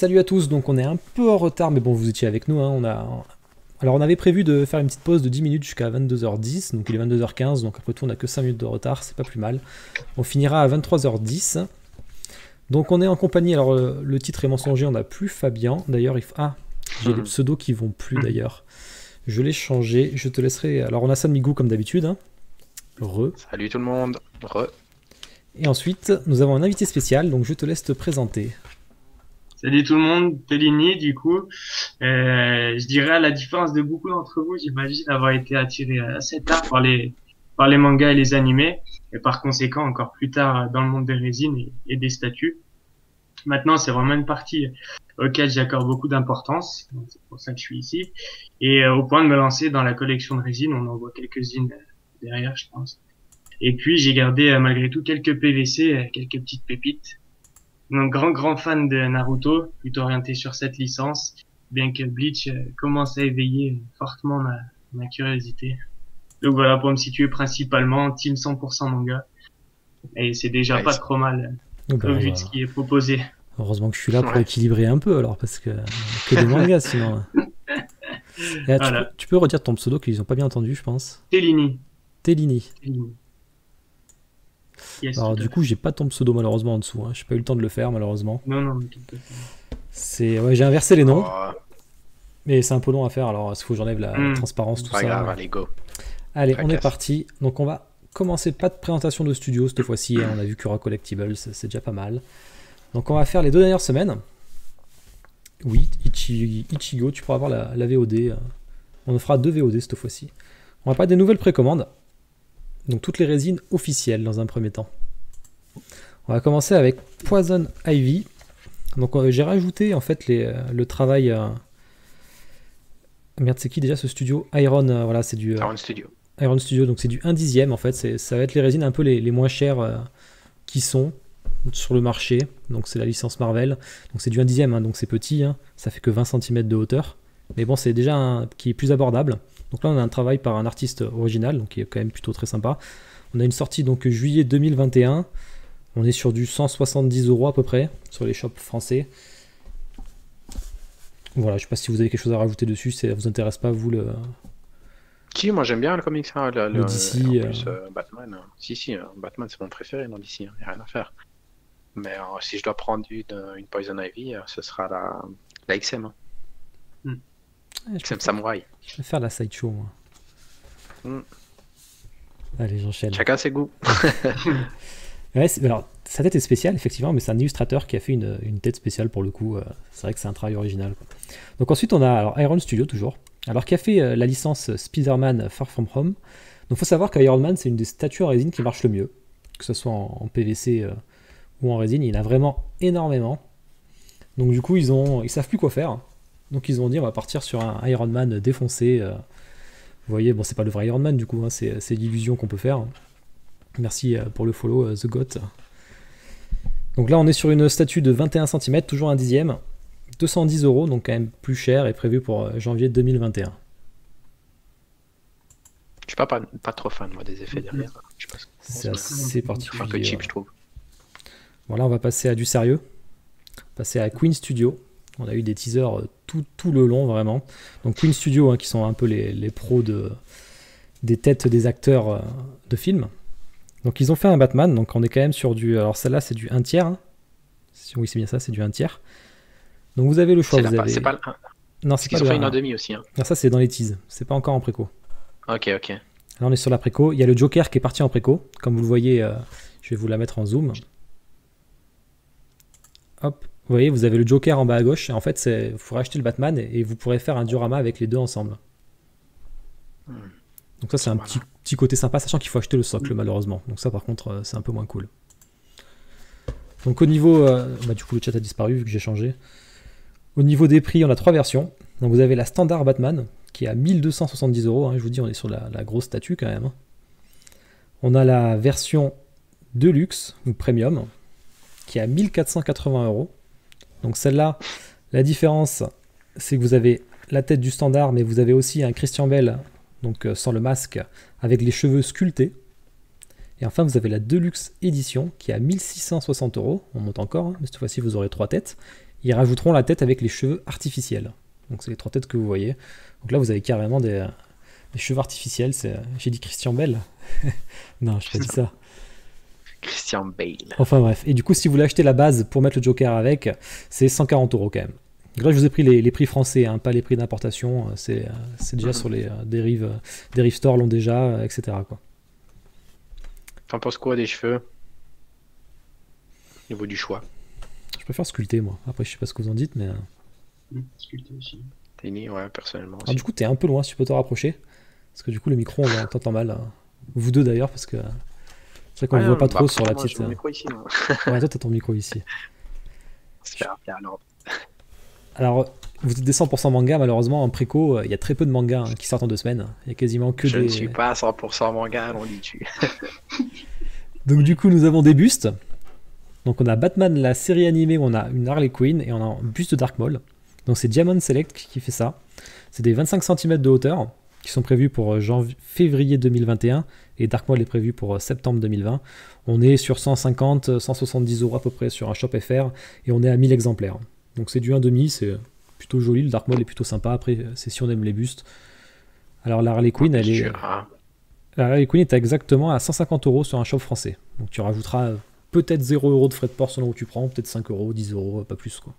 Salut à tous, donc on est un peu en retard, mais bon, vous étiez avec nous, hein, Alors on avait prévu de faire une petite pause de 10 minutes jusqu'à 22h10, donc il est 22h15, donc après tout on n'a que 5 minutes de retard, c'est pas plus mal. On finira à 23h10. Donc on est en compagnie, alors le titre est mensonger, on n'a plus Fabien, d'ailleurs Ah, j'ai les pseudos qui vont plus d'ailleurs. Je l'ai changé, je te laisserai... Alors on a San Migou comme d'habitude, hein. Salut tout le monde. Et ensuite, nous avons un invité spécial, donc je te laisse te présenter. Salut tout le monde, Tellini du coup. Je dirais à la différence de beaucoup d'entre vous, j'imagine avoir été attiré assez tard par les mangas et les animés, et par conséquent encore plus tard dans le monde des résines et des statues. Maintenant, c'est vraiment une partie auquel j'accorde beaucoup d'importance, donc c'est pour ça que je suis ici, et au point de me lancer dans la collection de résines, on en voit quelques-unes derrière, je pense. Et puis j'ai gardé malgré tout quelques PVC, quelques petites pépites. Donc grand fan de Naruto, plutôt orienté sur cette licence, bien que Bleach commence à éveiller fortement ma curiosité. Donc voilà, pour me situer principalement team 100% manga. Et c'est déjà pas trop mal vu de ce qui est proposé. Heureusement que je suis là pour équilibrer un peu alors, parce que des mangas sinon. Et là, tu peux redire ton pseudo qu'ils n'ont pas bien entendu, je pense. Tellini. Yes, alors du coup j'ai pas ton pseudo malheureusement en dessous, hein. J'ai pas eu le temps de le faire malheureusement. Non. Ouais, j'ai inversé les noms, mais c'est un peu long à faire, alors il faut que j'enlève la transparence, tout pas ça. Grave, allez go. Allez, on est parti. Donc on va commencer, pas de présentation de studio cette fois-ci, hein. On a vu Cura Collectibles, c'est déjà pas mal. Donc on va faire les 2 dernières semaines. Oui, Ichigo, tu pourras avoir la VOD. On en fera 2 VOD cette fois-ci. On va parler des nouvelles précommandes. Donc toutes les résines officielles dans un premier temps. On va commencer avec Poison Ivy. Donc j'ai rajouté en fait le travail... Merde, c'est qui déjà ce studio? Iron, voilà, c'est du... Iron Studio. Iron Studio, donc c'est du 1/10 en fait. Ça va être les résines un peu les moins chères qui sont sur le marché. Donc c'est la licence Marvel. Donc c'est du 1/10, hein, donc c'est petit, hein. Ça fait que 20 cm de hauteur. Mais bon, c'est déjà qui est plus abordable. Donc là, on a un travail par un artiste original, donc qui est quand même plutôt très sympa. On a une sortie donc juillet 2021. On est sur du 170 € à peu près sur les shops français. Voilà, je sais pas si vous avez quelque chose à rajouter dessus, ça vous intéresse pas, vous le... Si, moi j'aime bien le comics, hein, le DC. En plus, Batman. Si, Batman c'est mon préféré dans DC, il n'y a rien à faire. Mais si je dois prendre une Poison Ivy, ce sera la XM. Hein. XM Samurai. Je vais faire la sideshow, moi. Allez, j'enchaîne. Chacun ses goûts. Ouais, alors, sa tête est spéciale, effectivement, mais c'est un illustrateur qui a fait une tête spéciale pour le coup. C'est vrai que c'est un travail original, quoi. Donc ensuite, on a alors, Iron Studio, toujours. Alors, qui a fait la licence Spider-Man Far From Home. Donc, il faut savoir qu'Iron Man, c'est une des statues en résine qui marche le mieux. Que ce soit en PVC ou en résine. Il y en a vraiment énormément. Donc, du coup, ils savent plus quoi faire. Donc ils ont dit on va partir sur un Iron Man défoncé. Vous voyez, bon c'est pas le vrai Iron Man du coup, hein, c'est l'illusion qu'on peut faire. Merci pour le follow The Goth. Donc là on est sur une statue de 21 cm, toujours 1/10, 210 €, donc quand même plus cher et prévu pour janvier 2021. Je suis pas trop fan moi des effets derrière. C'est assez particulier. Un peu cheap je trouve. Voilà, on va passer à du sérieux. Passer à Queen Studio. On a eu des teasers tout le long, vraiment. Donc Queen Studio, hein, qui sont un peu les pros des têtes des acteurs de films. Donc ils ont fait un Batman, donc on est quand même sur du... Alors celle-là, c'est du 1/3. Hein. Oui, c'est bien ça, c'est du 1/3. Donc vous avez le choix. C'est pas le 1. Non, c'est pas le 1. Ils ont fait une en demi aussi. Hein. Non, ça, c'est dans les teases. C'est pas encore en préco. Ok. Là, on est sur la préco. Il y a le Joker qui est parti en préco. Comme vous le voyez, je vais vous la mettre en zoom. Hop. Vous voyez, vous avez le Joker en bas à gauche. Et en fait, il faut racheter le Batman et vous pourrez faire un diorama avec les deux ensemble. Donc ça, c'est un petit côté sympa, sachant qu'il faut acheter le socle, malheureusement. Donc ça, par contre, c'est un peu moins cool. Donc au niveau... du coup, le chat a disparu vu que j'ai changé. Au niveau des prix, on a 3 versions. Donc vous avez la standard Batman, qui est à 1270 €. Hein, je vous dis, on est sur la grosse statue quand même. On a la version Deluxe, ou Premium, qui est à 1480 €. Donc celle-là, la différence, c'est que vous avez la tête du standard, mais vous avez aussi un Christian Bale, donc sans le masque, avec les cheveux sculptés. Et enfin, vous avez la Deluxe édition, qui est à 1660 €. On monte encore, hein, mais cette fois-ci, vous aurez 3 têtes. ils rajouteront la tête avec les cheveux artificiels. Donc c'est les 3 têtes que vous voyez. Donc là, vous avez carrément des cheveux artificiels. J'ai dit Christian Bale. Non, je n'ai pas dit ça. Christian Bale. Enfin bref. Et du coup, si vous voulez acheter la base pour mettre le Joker avec, c'est 140 € quand même. Donc là, je vous ai pris les prix français, hein, pas les prix d'importation. C'est déjà sur les dérives Store l'ont déjà, etc. quoi. T'en penses quoi des cheveux? Au niveau du choix. Je préfère sculpter, moi. Après, je sais pas ce que vous en dites, mais... Sculpter aussi. Ouais, personnellement aussi. Alors, du coup, t'es un peu loin, si tu peux te rapprocher. Parce que du coup, le micro, on t'entend mal. Vous deux, d'ailleurs, parce que... C'est vrai qu'on ne voit pas trop sur la petite... J'ai mon micro ici, moi. Ouais, toi, t'as ton micro ici. Super bien, alors. Alors, vous êtes des 100% manga, malheureusement, en préco, il y a très peu de mangas qui sortent en 2 semaines. Il y a quasiment que Je des... ne suis pas 100% manga, on dit tu. Donc du coup, nous avons des bustes. Donc on a Batman, la série animée, où on a une Harley Quinn, et on a un buste de Dark Maul. Donc c'est Diamond Select qui fait ça. C'est des 25 cm de hauteur, qui sont prévus pour février 2021, et Dark Maul est prévu pour septembre 2020. On est sur 150, 170 € à peu près sur un shop FR, et on est à 1000 exemplaires. Donc c'est du 1,5, c'est plutôt joli, le Dark Maul est plutôt sympa, après c'est si on aime les bustes. Alors la Harley Quinn, la Harley Quinn est exactement à 150 € sur un shop français. Donc tu rajouteras peut-être 0 € de frais de port selon où tu prends, peut-être 5 €, 10 €, pas plus quoi.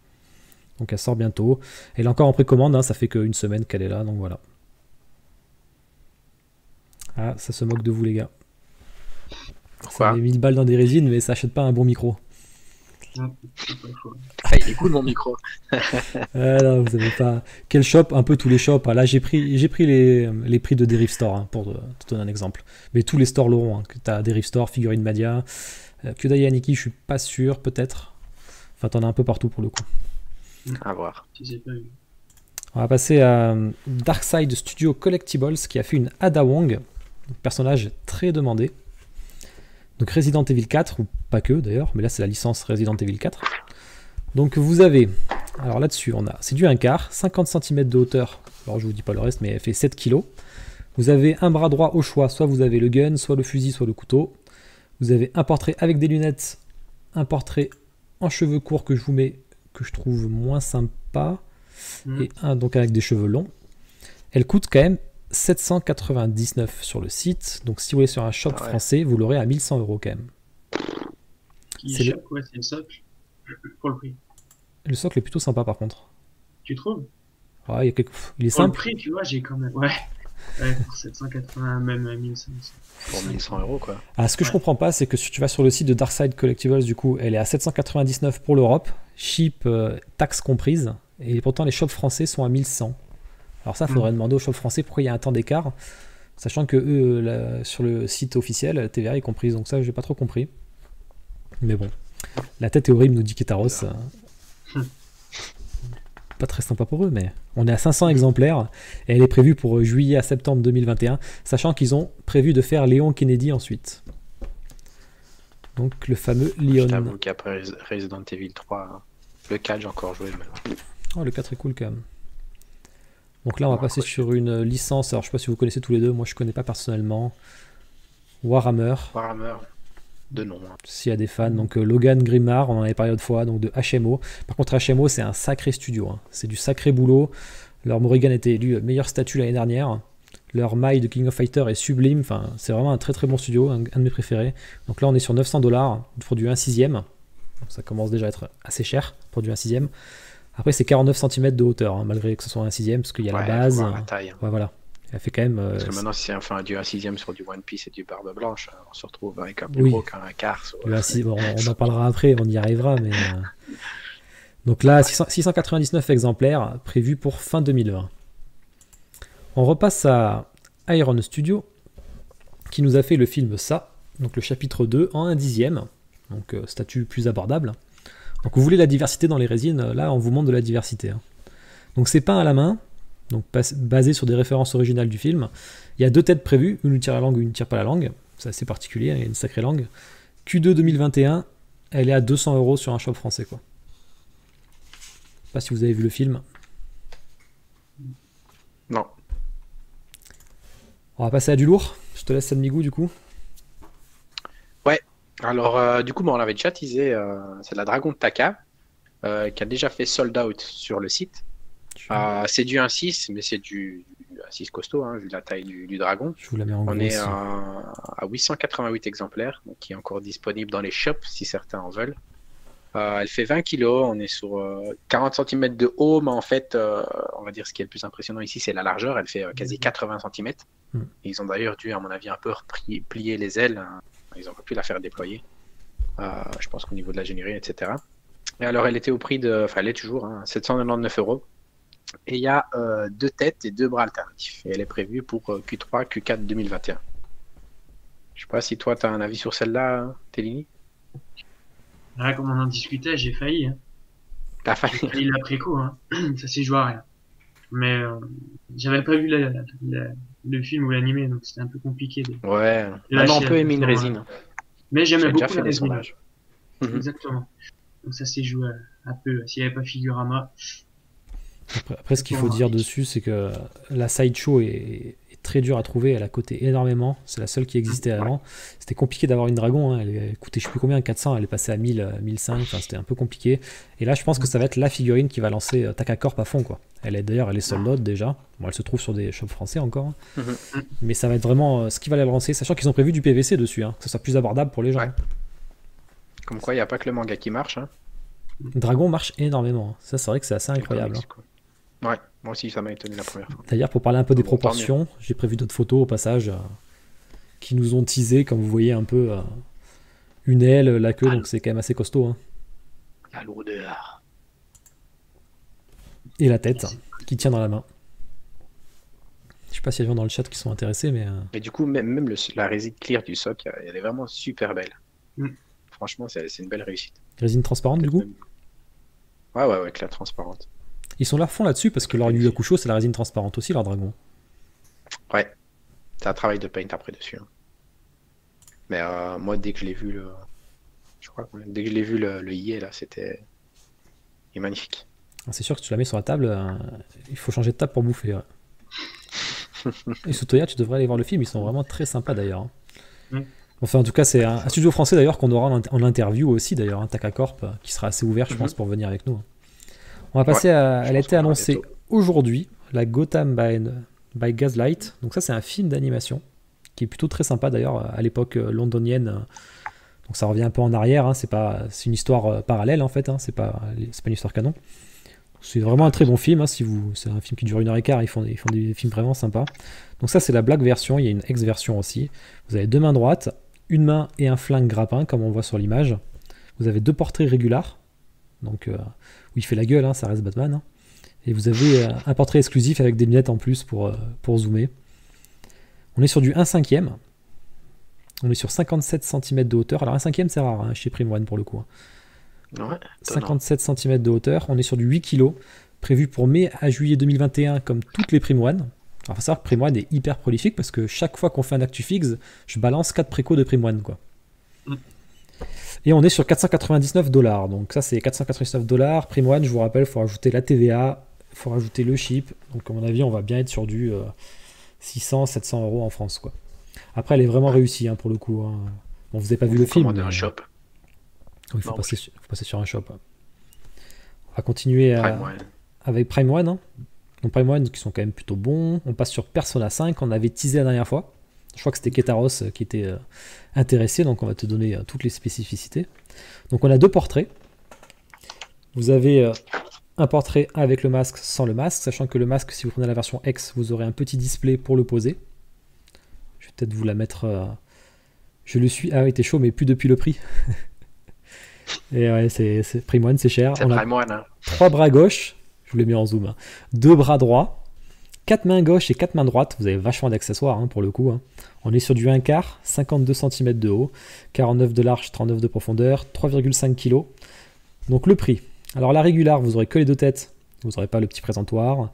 Donc elle sort bientôt. Elle est encore en précommande, hein, ça fait qu'une semaine qu'elle est là, donc voilà. Ah, ça se moque de vous les gars. Ça met 1000 balles dans des résines, mais ça achète pas un bon micro. Ah, il est cool mon micro. Non, vous avez pas. Quel shop? Un peu tous les shops. Là, j'ai pris les prix de Derive Store, hein, pour te donner un exemple. Mais tous les stores l'auront. Hein. Tu as Derive Store, Figurine Madia, Kyodai Aniki, je suis pas sûr, peut-être. Enfin, t'en as un peu partout pour le coup. À voir. On va passer à Darkside Studio Collectibles qui a fait une Ada Wong, un personnage très demandé. Donc Resident Evil 4, ou pas que d'ailleurs, mais là c'est la licence Resident Evil 4. Donc vous avez, alors là-dessus c'est du 1/4, 50 cm de hauteur, alors je vous dis pas le reste, mais elle fait 7 kg. Vous avez un bras droit au choix, soit vous avez le gun, soit le fusil, soit le couteau. Vous avez un portrait avec des lunettes, un portrait en cheveux courts que je vous mets, que je trouve moins sympa, et un donc avec des cheveux longs. Elle coûte quand même 799 sur le site, donc si vous voulez sur un shop français, vous l'aurez à 1100 € quand même. C'est le socle pour le prix. Le socle est plutôt sympa par contre. Tu trouves? Ouais, il est pour simple. Le prix, tu vois, j'ai quand même. Ouais, pour 780, même 1500. Pour 1100 € quoi. Ah, ce que je comprends pas, c'est que si tu vas sur le site de Darkside Collectibles, du coup, elle est à 799 pour l'Europe, ship, taxes comprises, et pourtant les shops français sont à 1100. Alors ça, il faudrait demander aux shops français pourquoi il y a un temps d'écart, sachant que eux, sur le site officiel, la TVA est comprise, donc ça, j'ai pas trop compris. Mais bon, la tête est horrible, nous dit Ketaros. Pas très sympa pour eux, mais on est à 500 exemplaires, et elle est prévue pour juillet à septembre 2021, sachant qu'ils ont prévu de faire Léon Kennedy ensuite. Donc le fameux Leon. Je t'avoue qu'après Resident Evil 3, le 4 j'ai encore joué. Mais... Oh, le 4 est cool quand même. Donc là on va passer sur une licence, alors je sais pas si vous connaissez tous les deux, moi je connais pas personnellement. Warhammer. De nom. Hein. S'il y a des fans, donc Logan Grimmar, on en avait parlé autrefois fois, donc de HMO. Par contre HMO c'est un sacré studio, hein. C'est du sacré boulot. Leur Morrigan a été élu meilleure statue l'année dernière. Leur maille de King of Fighters est sublime, enfin, c'est vraiment un très très bon studio, un de mes préférés. Donc là on est sur 900 $, pour du 1/6. Donc ça commence déjà à être assez cher pour du 1/6. Après c'est 49 cm de hauteur, hein, malgré que ce soit un 1/6, parce qu'il y a la base. La taille. Ouais, voilà. Elle fait quand même. Parce que maintenant, si c'est enfin du 1/6 sur du One Piece et du Barbe Blanche, on se retrouve avec un plus gros qu'un quart. Sur... Bon, on en parlera après, on y arrivera. Mais donc là, 699 exemplaires prévus pour fin 2020. On repasse à Iron Studio, qui nous a fait le film Ça, donc le chapitre 2 en 1/10, donc statut plus abordable. Donc vous voulez la diversité dans les résines, là on vous montre de la diversité. Hein. Donc c'est peint à la main. Donc basé sur des références originales du film. Il y a 2 têtes prévues, une tire la langue, une ne tire pas la langue. C'est assez particulier, il y a une sacrée langue. Q2 2021, elle est à 200 € sur un shop français, quoi. Je sais pas si vous avez vu le film. Non. On va passer à du lourd. Je te laisse Sanmigou du coup. Ouais. Alors du coup, on l'avait déjà teasé. C'est la Dragon de Taka. qui a déjà fait sold out sur le site. C'est du 1.6, mais c'est du 1.6 costaud, hein, vu la taille du dragon. Je vous la mets en On gros est aussi. à 888 exemplaires, donc qui est encore disponible dans les shops si certains en veulent. Elle fait 20 kg, on est sur 40 cm de haut, mais en fait, on va dire ce qui est le plus impressionnant ici, c'est la largeur. Elle fait quasi 80 cm. Ils ont d'ailleurs dû, à mon avis, un peu plier les ailes. Hein. Ils n'ont pas pu la faire déployer. Je pense qu'au niveau de l'ingénierie, etc. Et alors, elle était au prix de, enfin, elle est toujours, hein, 799 €. Et il y a 2 têtes et 2 bras alternatifs. Et elle est prévue pour Q3, Q4 2021. Je sais pas si toi, tu as un avis sur celle-là, Tellini. Là, comme on en discutait, j'ai failli. Hein. T'as failli. J'ai failli l'après coup. Hein. Ça s'est joué à rien. Mais j'avais pas vu le film ou l'animé, donc c'était un peu compliqué. Ouais, on peut aimer une résine. Mais j'aimais beaucoup la des résine. sondages. Exactement. Donc ça s'est joué un peu. S'il n'y avait pas Figurama. Après, ce qu'il faut dire dessus, c'est que la sideshow est très dure à trouver. Elle a coté énormément. C'est la seule qui existait avant. C'était compliqué d'avoir une dragon. Hein. Elle coûtait je sais plus combien, 400. Elle est passée à 1000, 1005. Enfin, c'était un peu compliqué. Et là, je pense que ça va être la figurine qui va lancer Takacorp à fond, quoi. Elle est sold out déjà. Bon, elle se trouve sur des shops français encore. Mais ça va être vraiment ce qui va la lancer. Sachant qu'ils ont prévu du PVC dessus. Hein, que ce soit plus abordable pour les gens. Ouais. Comme quoi, il n'y a pas que le manga qui marche. Hein. Dragon marche énormément. Ça, c'est vrai que c'est assez incroyable. Ouais, moi aussi, ça m'a étonné la première fois. D'ailleurs, pour parler un peu des proportions, j'ai prévu d'autres photos au passage qui nous ont teasé, comme vous voyez un peu une aile, la queue, donc c'est quand même assez costaud. Hein. La lourdeur. Et la tête qui tient dans la main. Je sais pas s'il y a des gens dans le chat qui sont intéressés, mais... Et du coup, même la résine clear du soc, elle est vraiment super belle. Franchement, c'est une belle réussite. Résine transparente, du coup ? Ouais, clair, transparente. Ils sont là à fond là-dessus, parce que leur Yu Hakusho, c'est la résine transparente aussi, leur dragon. Ouais, c'est un travail de paint après dessus. Hein. Mais moi, dès que je l'ai vu, dès que je l'ai vu le IE, là, c'était... Il est magnifique. C'est sûr que tu la mets sur la table, il faut changer de table pour bouffer. Ouais. Et Sutoya, tu devrais aller voir le film, ils sont vraiment très sympas d'ailleurs. Hein. Enfin, en tout cas, c'est un studio français d'ailleurs qu'on aura en interview aussi d'ailleurs, hein, Takacorp, qui sera assez ouvert, je pense, pour venir avec nous. On va passer à... Elle a été annoncée aujourd'hui, la Gotham by Gaslight. Donc ça, c'est un film d'animation qui est plutôt très sympa d'ailleurs, à l'époque londonienne. Donc ça revient un peu en arrière, hein, c'est une histoire parallèle en fait, hein, c'est pas une histoire canon. C'est vraiment un très bon film, hein, c'est un film qui dure 1h15, ils font des films vraiment sympas. Donc ça, c'est la black version, il y a une ex-version aussi. Vous avez 2 mains droites, une main et un flingue grappin, comme on voit sur l'image. Vous avez 2 portraits régulars, donc où il fait la gueule, hein, ça reste Batman. Hein. Et vous avez un portrait exclusif avec des lunettes en plus pour zoomer. On est sur du 1/5. On est sur 57 cm de hauteur. Alors 1/5 c'est rare hein, chez Prime One pour le coup. Hein. Ouais, 57 cm de hauteur. On est sur du 8 kg. Prévu pour mai à juillet 2021 comme toutes les Prime One. Alors il faut savoir que Prime One est hyper prolifique parce que chaque fois qu'on fait un ActuFix, je balance 4 précos de Prime One, quoi. Et on est sur 499 $. Donc ça, c'est 499 $. Prime One, je vous rappelle, il faut rajouter la TVA, il faut rajouter le ship. Donc à mon avis, on va bien être sur du 600-700 € en France, quoi. Après, elle est vraiment réussie, hein, pour le coup. Hein. Bon, vous n'avez pas vu le film. Un shop. Oui, il faut passer sur un shop. On va continuer avec Prime One. Hein. Donc Prime One qui sont quand même plutôt bons. On passe sur Persona 5, on avait teasé la dernière fois. Je crois que c'était Ketaros qui était intéressé, donc on va te donner toutes les spécificités. Donc on a 2 portraits. Vous avez un portrait avec le masque, sans le masque, sachant que le masque, si vous prenez la version X, vous aurez un petit display pour le poser. Je vais peut-être vous la mettre... Je le suis... Ah oui, t'es chaud, mais plus depuis le prix. Et ouais, c'est Prime One, c'est cher. C'est Prime One, hein. 3 bras gauche, je vous l'ai mis en zoom, hein. 2 bras droits. 4 mains gauche et 4 mains droites, vous avez vachement d'accessoires, hein, pour le coup. Hein. On est sur du 1/4, 52 cm de haut, 49 de large, 39 de profondeur, 3,5 kg. Donc le prix. Alors la régulière, vous aurez que les 2 têtes, vous n'aurez pas le petit présentoir.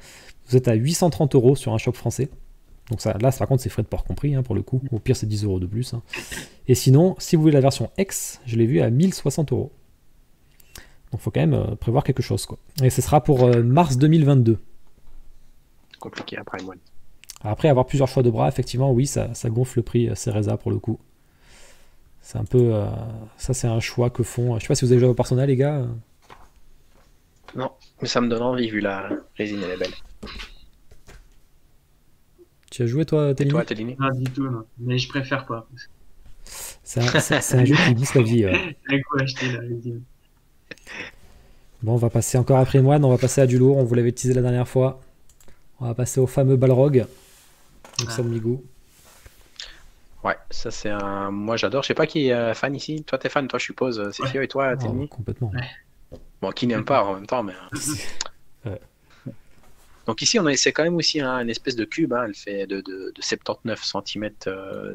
Vous êtes à 830 € sur un shop français. Donc ça, là, par contre, c'est frais de port compris, hein, pour le coup. Au pire, c'est 10 € de plus. Hein. Et sinon, si vous voulez la version X, je l'ai vu à 1060 €. Donc il faut quand même prévoir quelque chose, quoi. Et ce sera pour mars 2022. Compliqué à Prime One. Après, avoir plusieurs choix de bras, effectivement, oui, ça gonfle le prix Cereza pour le coup. C'est un peu... ça, c'est un choix que font... Je sais pas si vous avez joué au Persona, les gars. Non, mais ça me donne envie vu la résine, elle est belle. Tu as joué toi, Et Télini? toi, Télini? Pas du tout, non. Mais je préfère pas. C'est un jeu qui booste la vie. Avec quoi acheter la résine? Bon, on va passer encore après Moine, on va passer à du lourd, on vous l'avait teasé la dernière fois. On va passer au fameux Balrog. Donc ça de Migou. Ouais, ça c'est un. Moi j'adore. Je sais pas qui est fan ici. Toi t'es fan, toi je suppose. C'est Fio et toi, Oh, Télini? complètement. Ouais. Bon, qui n'aime pas en même temps, mais. Ouais. Donc ici c'est quand même aussi une espèce de cube. Hein. Elle fait de 79 cm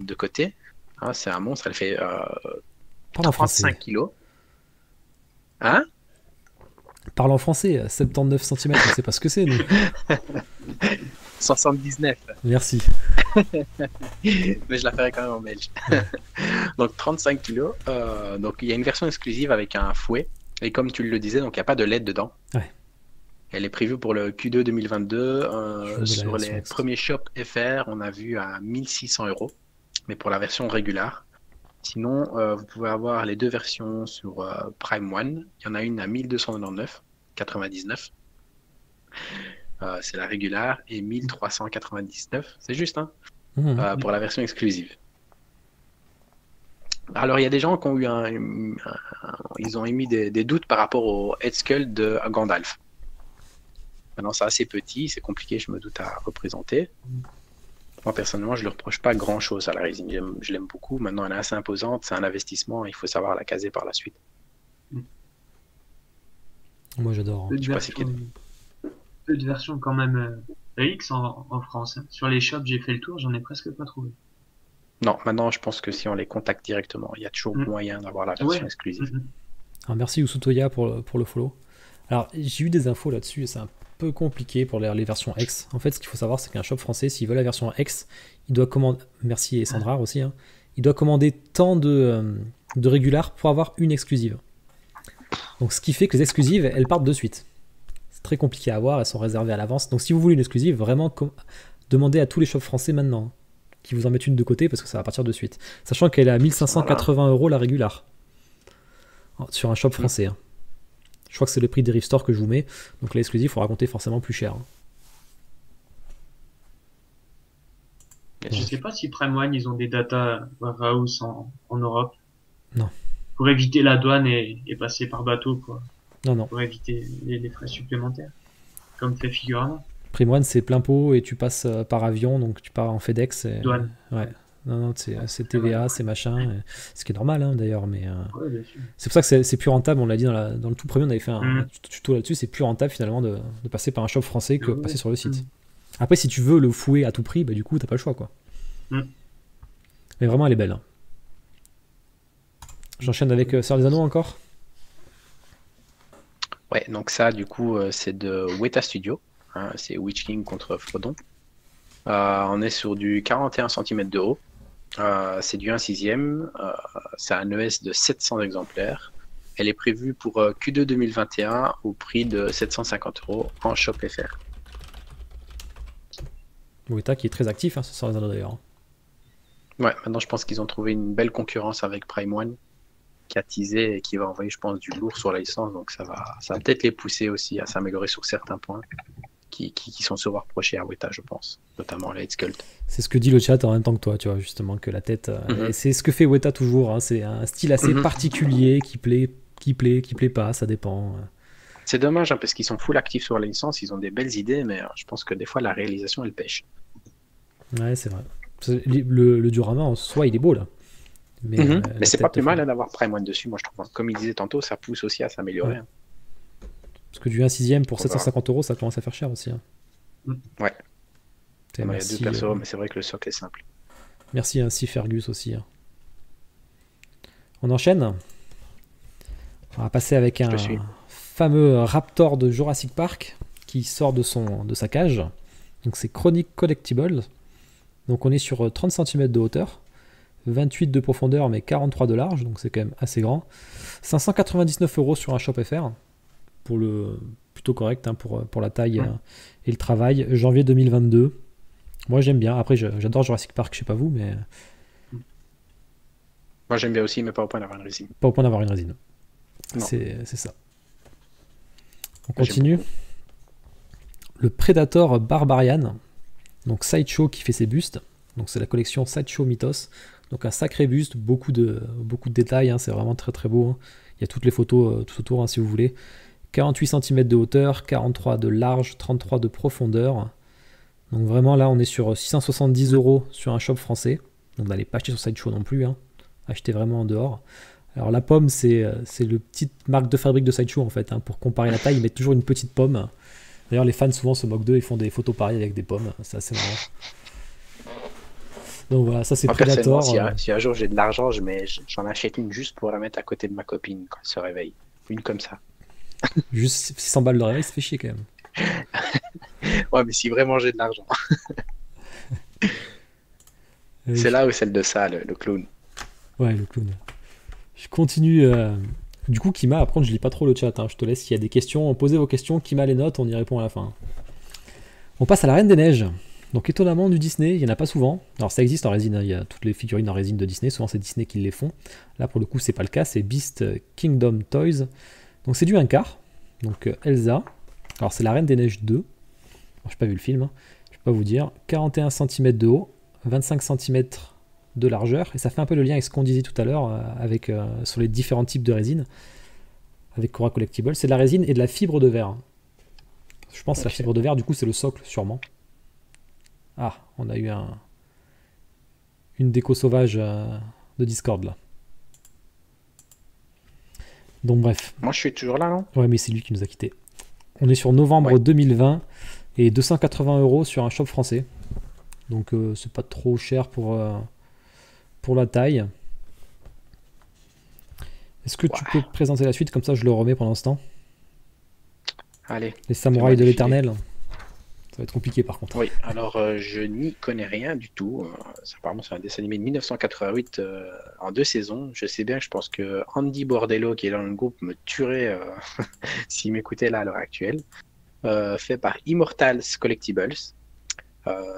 de côté. Hein, c'est un monstre. Elle fait Parle en français. 35 kilos. Hein? Parle en français, 79 cm, on sait pas ce que c'est, nous. 79. Merci. Mais je la ferai quand même en belge. Ouais. Donc 35 kilos. Donc il y a une version exclusive avec un fouet. Et comme tu le disais, donc il n'y a pas de LED dedans. Ouais. Elle est prévue pour le Q2 2022. Sur les version premiers shops FR, on a vu à 1600 €. Mais pour la version régulière. Sinon, vous pouvez avoir les deux versions sur Prime One. Il y en a une à 1299,99. C'est la régulière et 1399. C'est juste, hein, pour la version exclusive. Alors, il y a des gens qui ont eu ils ont émis des doutes par rapport au Head Sculpt de Gandalf. Maintenant, c'est assez petit, c'est compliqué, je me doute, à représenter. Moi, personnellement, je ne lui reproche pas grand-chose à la résine. Je l'aime beaucoup. Maintenant, elle est assez imposante. C'est un investissement. Il faut savoir la caser par la suite. Moi, j'adore. Peu de versions quand même X en France. Hein. Sur les shops, j'ai fait le tour, j'en ai presque pas trouvé. Non, maintenant, je pense que si on les contacte directement, il y a toujours moyen d'avoir la version exclusive. Alors, merci Usutoya pour le follow. Alors, j'ai eu des infos là-dessus et c'est un peu compliqué pour les versions X. En fait, ce qu'il faut savoir, c'est qu'un shop français, s'il veut la version X, il doit commander. Merci et Sandra aussi. Hein, il doit commander tant de régulars pour avoir une exclusive. Donc, ce qui fait que les exclusives, elles partent de suite. C'est très compliqué à avoir, elles sont réservées à l'avance. Donc, si vous voulez une exclusive, vraiment demandez à tous les shops français maintenant qui vous en mettent une de côté parce que ça va partir de suite. Sachant qu'elle est à 1580 € la régular sur un shop français. Hein. Je crois que c'est le prix des Rift Store que je vous mets. Donc l'exclusif, il faudra compter forcément plus cher. Je sais pas si Prime One, ils ont des data warehouse en Europe. Non. Pour éviter la douane et passer par bateau, quoi. Non. Pour éviter les frais supplémentaires. Comme fait Figurama. Prime One, c'est plein pot et tu passes par avion, donc tu pars en FedEx. Et, douane. Ouais. Non, c'est TVA, c'est machin. Ce qui est normal, hein, d'ailleurs. Mais ouais, bien sûr. c'est pour ça que c'est plus rentable. On l'a dit dans le tout premier, on avait fait un tuto là-dessus. C'est plus rentable finalement de passer par un shop français que passer sur le site. Après, si tu veux le fouet à tout prix, bah, du coup, t'as pas le choix, quoi. Mais vraiment, elle est belle. Hein. J'enchaîne avec Sœur des Anneaux encore. Ouais, donc ça, du coup, c'est de Weta Studio. Hein, c'est Witch King contre Frodon. On est sur du 41 cm de haut. C'est du 1/6. C'est un ES de 700 exemplaires. Elle est prévue pour Q2 2021 au prix de 750 € en shop FR. Weta qui est très actif, hein, Sœur des Anneaux d'ailleurs. Ouais, maintenant je pense qu'ils ont trouvé une belle concurrence avec Prime One qui a teasé et qui va envoyer, je pense, du lourd sur la licence. Donc ça va peut-être les pousser aussi à s'améliorer sur certains points qui sont souvent reprochés à Weta, je pense, notamment les Head Sculpt. C'est ce que dit le chat en même temps que toi, tu vois, justement, que la tête. Et c'est ce que fait Weta toujours. Hein, c'est un style assez particulier qui plaît pas, ça dépend. C'est dommage hein, parce qu'ils sont full actifs sur la licence, ils ont des belles idées, mais je pense que des fois la réalisation elle pêche. Ouais, c'est vrai. Le diorama en soi, il est beau là. Mais c'est pas plus mal hein, d'avoir Prime One dessus, moi je trouve. Comme il disait tantôt, ça pousse aussi à s'améliorer. Ouais. Parce que du 1/6 pour 750 €, ça commence à faire cher aussi. Hein. Ouais. Il y a Merci, deux persos, mais c'est vrai que le socle est simple. Merci ainsi Fergus aussi. Hein. On enchaîne. On va passer avec un fameux Raptor de Jurassic Park qui sort de sa cage. Donc c'est Chronic Collectibles. Donc on est sur 30 cm de hauteur, 28 de profondeur mais 43 de large, donc c'est quand même assez grand. 599 € sur un shop FR, pour le plutôt correct hein, pour la taille et le travail. Janvier 2022. Moi j'aime bien. Après j'adore Jurassic Park, je sais pas vous, mais moi j'aime bien aussi, mais pas au point d'avoir une résine. Pas au point d'avoir une résine. C'est ça. On continue. Le Predator Barbarian, donc Sideshow qui fait ses bustes. Donc c'est la collection Sideshow Mythos. Donc un sacré buste, beaucoup de détails, hein, c'est vraiment très très beau. Hein. Il y a toutes les photos tout autour, hein, si vous voulez. 48 cm de hauteur, 43 de large, 33 de profondeur. Donc vraiment là on est sur 670 € sur un shop français. Donc n'allez pas acheter sur Sideshow non plus, hein. Achetez vraiment en dehors. Alors la pomme c'est le petite marque de fabrique de Sideshow en fait, hein. Pour comparer la taille ils mettent toujours une petite pomme. D'ailleurs les fans souvent se moquent d'eux, ils font des photos pareilles avec des pommes, c'est assez marrant. Donc voilà, ça c'est Predator. Si un jour j'ai de l'argent, j'en achète une juste pour la mettre à côté de ma copine quand elle se réveille. Une comme ça. Juste 600 balles de réveil, ça fait chier quand même. Ouais, mais si vraiment j'ai de l'argent. C'est là où celle de ça, le clown. Ouais, le clown. Je continue. Du coup, Kima, après, je lis pas trop le chat. Hein. Je te laisse. S'il y a des questions, posez vos questions. Kima les notes, on y répond à la fin. On passe à la Reine des Neiges. Donc, étonnamment, du Disney, il n'y en a pas souvent. Alors, ça existe en résine. Hein. Il y a toutes les figurines en résine de Disney. Souvent, c'est Disney qui les font. Là, pour le coup, c'est pas le cas. C'est Beast Kingdom Toys. Donc, c'est du 1/4. Donc, Elsa. Alors, c'est la Reine des Neiges 2. Alors, j'ai pas vu le film. Hein. Je peux pas vous dire. 41 cm de haut. 25 cm de largeur, et ça fait un peu le lien avec ce qu'on disait tout à l'heure avec sur les différents types de résine avec Cora Collectibles. C'est de la résine et de la fibre de verre. Je pense que la fibre de verre, du coup, c'est le socle, sûrement. Ah, on a eu une déco sauvage de Discord, là. Donc, bref. Moi, je suis toujours là, non? Ouais, mais c'est lui qui nous a quittés. On est sur novembre 2020 et 280 € sur un shop français. Donc, c'est pas trop cher pour la taille. Est-ce que tu peux présenter la suite, comme ça je le remets pendant ce temps? Allez. Les samouraïs de l'éternel. Ça va être compliqué par contre. Oui, alors je n'y connais rien du tout. Apparemment c'est un dessin animé de 1988 en 2 saisons. Je sais bien que je pense que Andy Bordello qui est dans le groupe me tuerait s'il m'écoutait là à l'heure actuelle. Fait par Immortals Collectibles.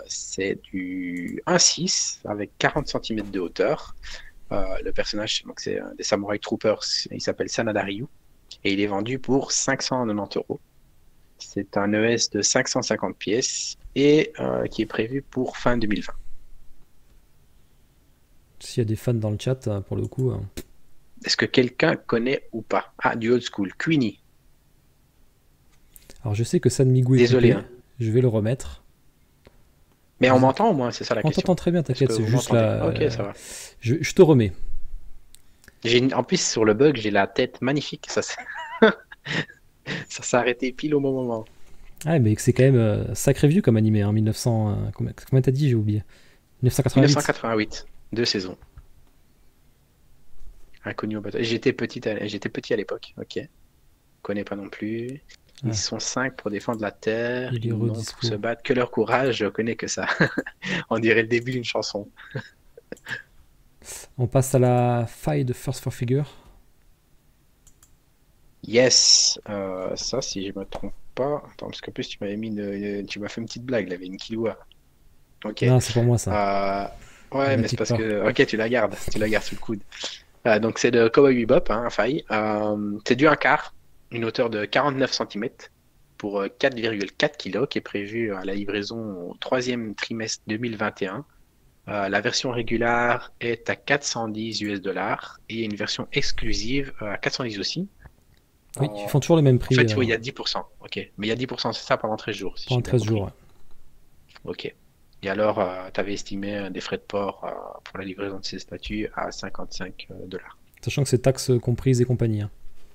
C'est du 1/6 avec 40 cm de hauteur. Le personnage, donc c'est des Samurai Troopers, il s'appelle Sanada Ryu et il est vendu pour 590 €. C'est un ES de 550 pièces et qui est prévu pour fin 2020. S'il y a des fans dans le chat, pour le coup. Est-ce que quelqu'un connaît ou pas? Ah, du old school, Queenie. Alors je sais que San Migu est désolé. Coupé. Je vais le remettre. Mais on m'entend au moins, c'est ça la question. On t'entend très bien, t'inquiète, c'est juste là. Ok, ça va. Je te remets. En plus, sur le bug, j'ai la tête magnifique. Ça s'est arrêté pile au bon moment. Ah, mais c'est quand même sacré vieux comme animé, hein, 1900. Combien t'as dit? J'ai oublié. 1988, 2 saisons. Inconnu au bateau. J'étais petit à l'époque, ok. Connais pas non plus. Ils sont 5 pour défendre la terre, ils n'ont pour se battre que leur courage, je connais que ça. On dirait le début d'une chanson. On passe à la faille de First for Figure. Yes, ça si je me trompe pas. Attends, parce qu'en plus tu m'as fait une petite blague, il y avait une Killua. Ok. Non, c'est pour moi ça. Ouais, mais c'est parce que. Ok, tu la gardes sous le coude. Donc c'est de Cowboy Bebop, hein, faille. C'est du 1/4. Une hauteur de 49 cm pour 4,4 kg qui est prévue à la livraison au 3e trimestre 2021. La version régulière est à 410 $ et une version exclusive à 410 aussi. Oui, ils font toujours les mêmes prix. En fait, oui, il y a 10%. Ok, mais il y a 10%, c'est ça, pendant 13 jours. Pendant 13 jours, ouais. Ok. Et alors, tu avais estimé des frais de port pour la livraison de ces statues à 55 $. Sachant que c'est taxes comprises et compagnie, hein,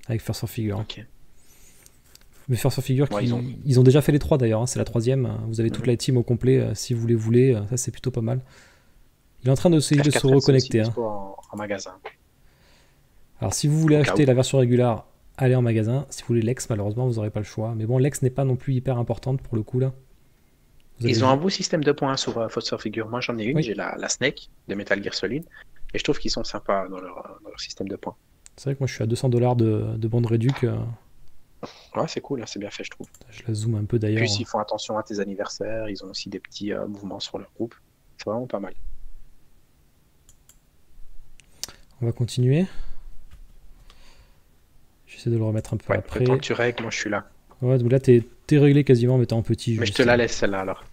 avec First for Figure. Ok. Mais First for Figure, ils ont déjà fait les 3 d'ailleurs, hein, c'est la 3e. Vous avez toute la team au complet si vous les voulez, ça c'est plutôt pas mal. Il est en train de se reconnecter. Hein. En magasin. Alors si vous voulez acheter la version régulière, allez en magasin. Si vous voulez l'ex, malheureusement, vous n'aurez pas le choix. Mais bon, l'ex n'est pas non plus hyper importante pour le coup là. Ils ont un beau système de points sur First for Figure. Moi j'en ai une, j'ai la Snake de Metal Gear Solid. Et je trouve qu'ils sont sympas dans leur système de points. C'est vrai que moi je suis à 200 $ de bande réduc. Ouais, c'est cool, hein, c'est bien fait, je trouve. Je la zoome un peu d'ailleurs. Puis ils font attention à tes anniversaires, ils ont aussi des petits mouvements sur leur groupe. C'est vraiment pas mal. On va continuer. J'essaie de le remettre un peu après. Le temps que tu règles, moi je suis là. Ouais, donc là, t'es réglé quasiment, mais t'es en petit. Mais je te la laisse celle-là alors.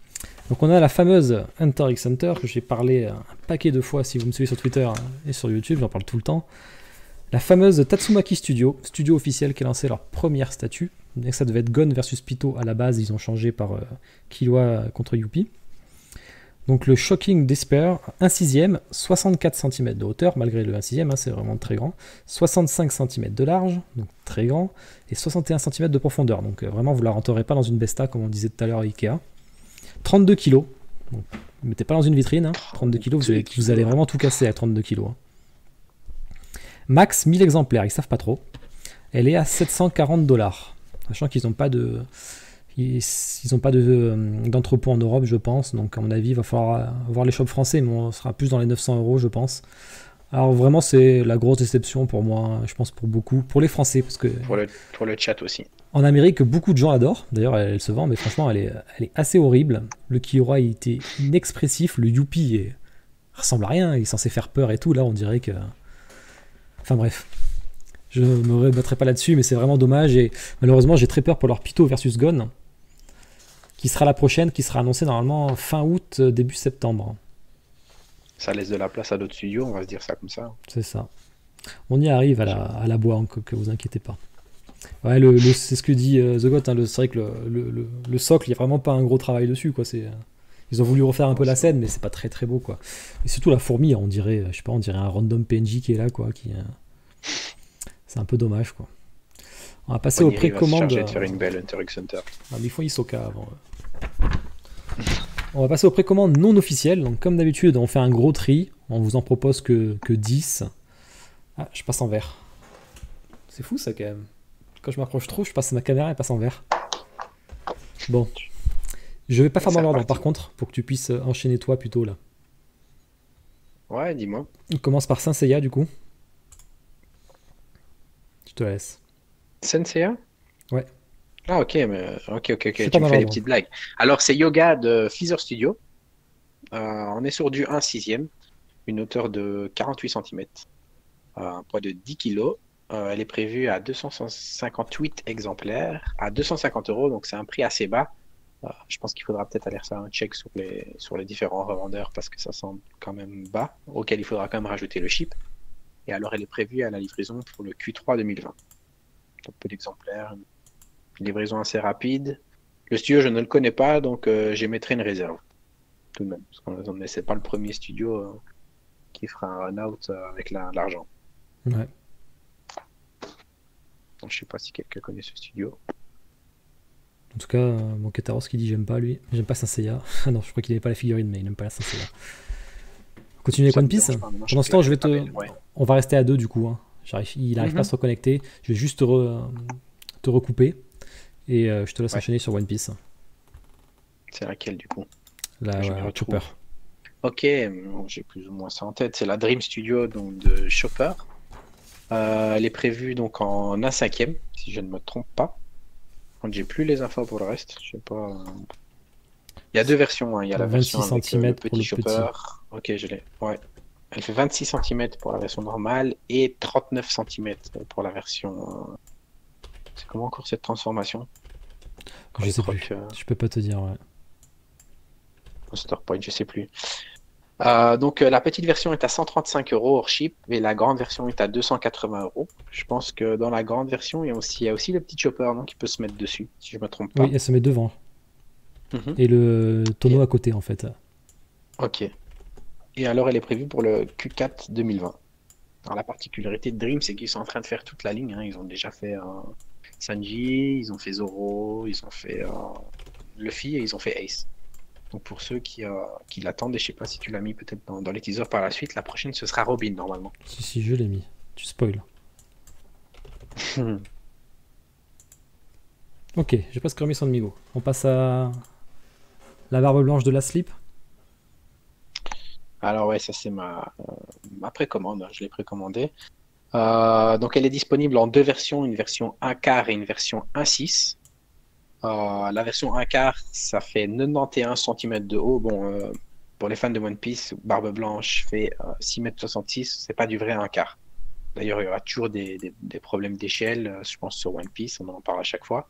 Donc on a la fameuse Hunter x Hunter, que j'ai parlé un paquet de fois si vous me suivez sur Twitter et sur YouTube, j'en parle tout le temps. La fameuse Tatsumaki Studio, studio officiel qui a lancé leur première statue. Bien que ça devait être Gon versus Pito à la base, ils ont changé par Killua contre Youpi. Donc le Shocking Despair, 1/6, 64 cm de hauteur, malgré le 1/6, c'est vraiment très grand. 65 cm de large, donc très grand, et 61 cm de profondeur. Donc vraiment, vous ne la rentrerez pas dans une Besta, comme on disait tout à l'heure à Ikea. 32 kg. Donc, ne mettez pas dans une vitrine. Hein. 32 kg, vous allez vraiment tout casser à 32 kg. Hein. Max 1000 exemplaires, ils savent pas trop. Elle est à 740$. Sachant qu'ils n'ont pas de... Ils n'ont pas d'entrepôt en Europe, je pense. Donc, à mon avis, il va falloir voir les shops français, mais on sera plus dans les 900€, je pense. Alors, vraiment, c'est la grosse déception pour moi, je pense pour beaucoup. Pour les Français, parce que... Pour le chat aussi. En Amérique, beaucoup de gens adorent. D'ailleurs, elle se vend, mais franchement, elle est assez horrible. Le Killua, il était inexpressif. Le Youpi ressemble à rien. Il est censé faire peur et tout. Là, on dirait que... Enfin, bref. Je ne me rebattrai pas là-dessus, mais c'est vraiment dommage. Et malheureusement, j'ai très peur pour leur Pito versus Gon, qui sera la prochaine, qui sera annoncée normalement fin août, début septembre. Ça laisse de la place à d'autres studios, on va se dire ça comme ça. C'est ça. On y arrive à la boire, que vous inquiétez pas. Ouais, c'est ce que dit The Goat, hein, c'est vrai que le socle, il n'y a vraiment pas un gros travail dessus, quoi. Ils ont voulu refaire un peu la scène, mais c'est pas très très beau, quoi. Et surtout la fourmi, on dirait, je sais pas, on dirait un random PNJ qui est là, quoi. C'est un peu dommage, quoi. On va passer aux précommandes. De faire une belle Hunter x Hunter. Ah, mais il faut Hisoka avant. On va passer aux précommandes non officielles. Donc, comme d'habitude, on fait un gros tri. On vous en propose que 10. Ah, je passe en vert. C'est fou, ça, quand même. Quand je m'approche trop, je passe ma caméra et passe en vert. Bon. Je vais pas faire dans l'ordre, par contre, pour que tu puisses enchaîner toi plutôt, là. Ouais, dis-moi. On commence par Saint Seiya, du coup. Je te laisse. Senseiya? Ouais. Ah, ok, mais ok. Tu me fais des petites blagues. Alors, c'est Yoga de Feather Studio. On est sur du 1/6, une hauteur de 48 cm, un poids de 10 kg. Elle est prévue à 258 exemplaires, à 250€, donc c'est un prix assez bas. Je pense qu'il faudra peut-être aller faire un check sur les différents revendeurs parce que ça semble quand même bas, auquel il faudra quand même rajouter le chip. Et alors, elle est prévue à la livraison pour le Q3 2020. Donc, peu d'exemplaires, une livraison assez rapide. Le studio, je ne le connais pas, donc j'émettrai une réserve. Tout de même, parce qu'on n'est pas le premier studio qui fera un run-out avec l'argent. Ouais. Donc, je sais pas si quelqu'un connaît ce studio. En tout cas, mon Ketaros qui dit j'aime pas lui, j'aime pas Saint Seiya. Ah non, je crois qu'il n'avait pas la figurine, mais il n'aime pas la Saint Seiya. Continue avec One Piece. Pendant ce temps, on va rester à deux du coup. Hein. Il n'arrive pas à se reconnecter. Je vais juste te recouper et je te laisse enchaîner sur One Piece. C'est laquelle du coup? La Chopper. Ok, j'ai plus ou moins ça en tête. C'est la Dream Studio donc, de Chopper. Elle est prévue donc en 1/5, si je ne me trompe pas. J'ai plus les infos pour le reste. Je sais pas. Il y a deux versions. Hein. Il y a la version avec le petit Chopper. Ok, je l'ai. Ouais. Elle fait 26 cm pour la version normale et 39 cm pour la version. C'est comment encore cette transformation? Je sais plus. Je peux pas te dire. Ouais. Poster Point, je sais plus. Donc la petite version est à 135€ hors chip et la grande version est à 280€. Je pense que dans la grande version, il y a aussi le petit chopper qui peut se mettre dessus, si je me trompe pas. Oui, elle se met devant. Et le tonneau à côté en fait. Ok. Et alors elle est prévue pour le Q4 2020. Alors la particularité de Dream, c'est qu'ils sont en train de faire toute la ligne. Hein. Ils ont déjà fait Sanji, ils ont fait Zoro, ils ont fait Luffy et ils ont fait Ace. Donc pour ceux qui l'attendent, et je sais pas si tu l'as mis peut-être dans les teasers par la suite, la prochaine ce sera Robin normalement. Si, je l'ai mis. Tu spoil. Ok, j'ai presque remis son Migo. On passe à la barbe blanche de la slip. Alors ouais, ça c'est ma précommande, je l'ai précommandée. Donc elle est disponible en deux versions, une version 1/4 et une version 1/6. La version 1/4, ça fait 91 cm de haut. Bon, pour les fans de One Piece, Barbe Blanche fait 6,66 m, c'est pas du vrai 1/4. D'ailleurs, il y aura toujours des problèmes d'échelle, je pense, sur One Piece, on en parle à chaque fois.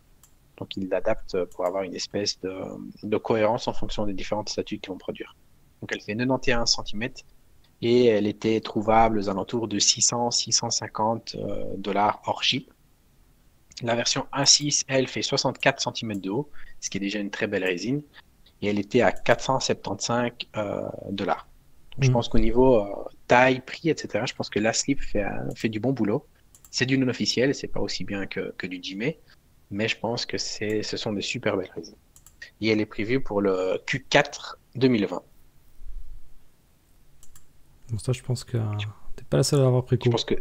Donc ils l'adaptent pour avoir une espèce de cohérence en fonction des différentes statues qu'ils vont produire. Donc elle fait 91 cm et elle était trouvable aux alentours de 600-650 dollars hors ship. La version 1.6, elle fait 64 cm de haut, ce qui est déjà une très belle résine, et elle était à 475 dollars. Je pense qu'au niveau taille, prix, etc., je pense que la slip fait du bon boulot. C'est du non officiel, c'est pas aussi bien que du Jime, mais je pense que ce sont des super belles résines. Et elle est prévue pour le Q4 2020. Bon, ça, je pense que t'es pas la seule à l'avoir préco. Je pense que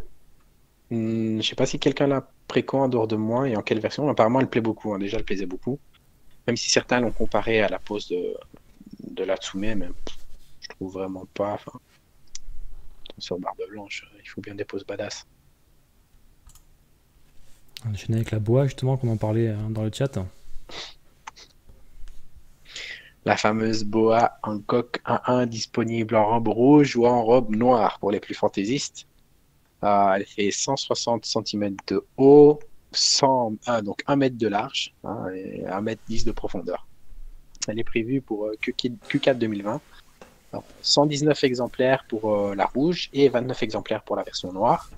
je sais pas si quelqu'un l'a préco en dehors de moi et en quelle version. Apparemment, elle plaît beaucoup. Hein. Déjà, elle plaisait beaucoup. Même si certains l'ont comparé à la pose de l'Atsume, mais je trouve vraiment pas. Enfin, sur barbe blanche, il faut bien des poses badass. On enchaîne avec la boa, justement, qu'on en parlait dans le chat. La fameuse boa Hancock 1.1 disponible en robe rouge ou en robe noire pour les plus fantaisistes. Elle fait 160 cm de haut, donc 1 mètre de large et 1,10 m de profondeur. Elle est prévue pour Q4 2020. Alors, 119 exemplaires pour la rouge et 29 exemplaires pour la version noire.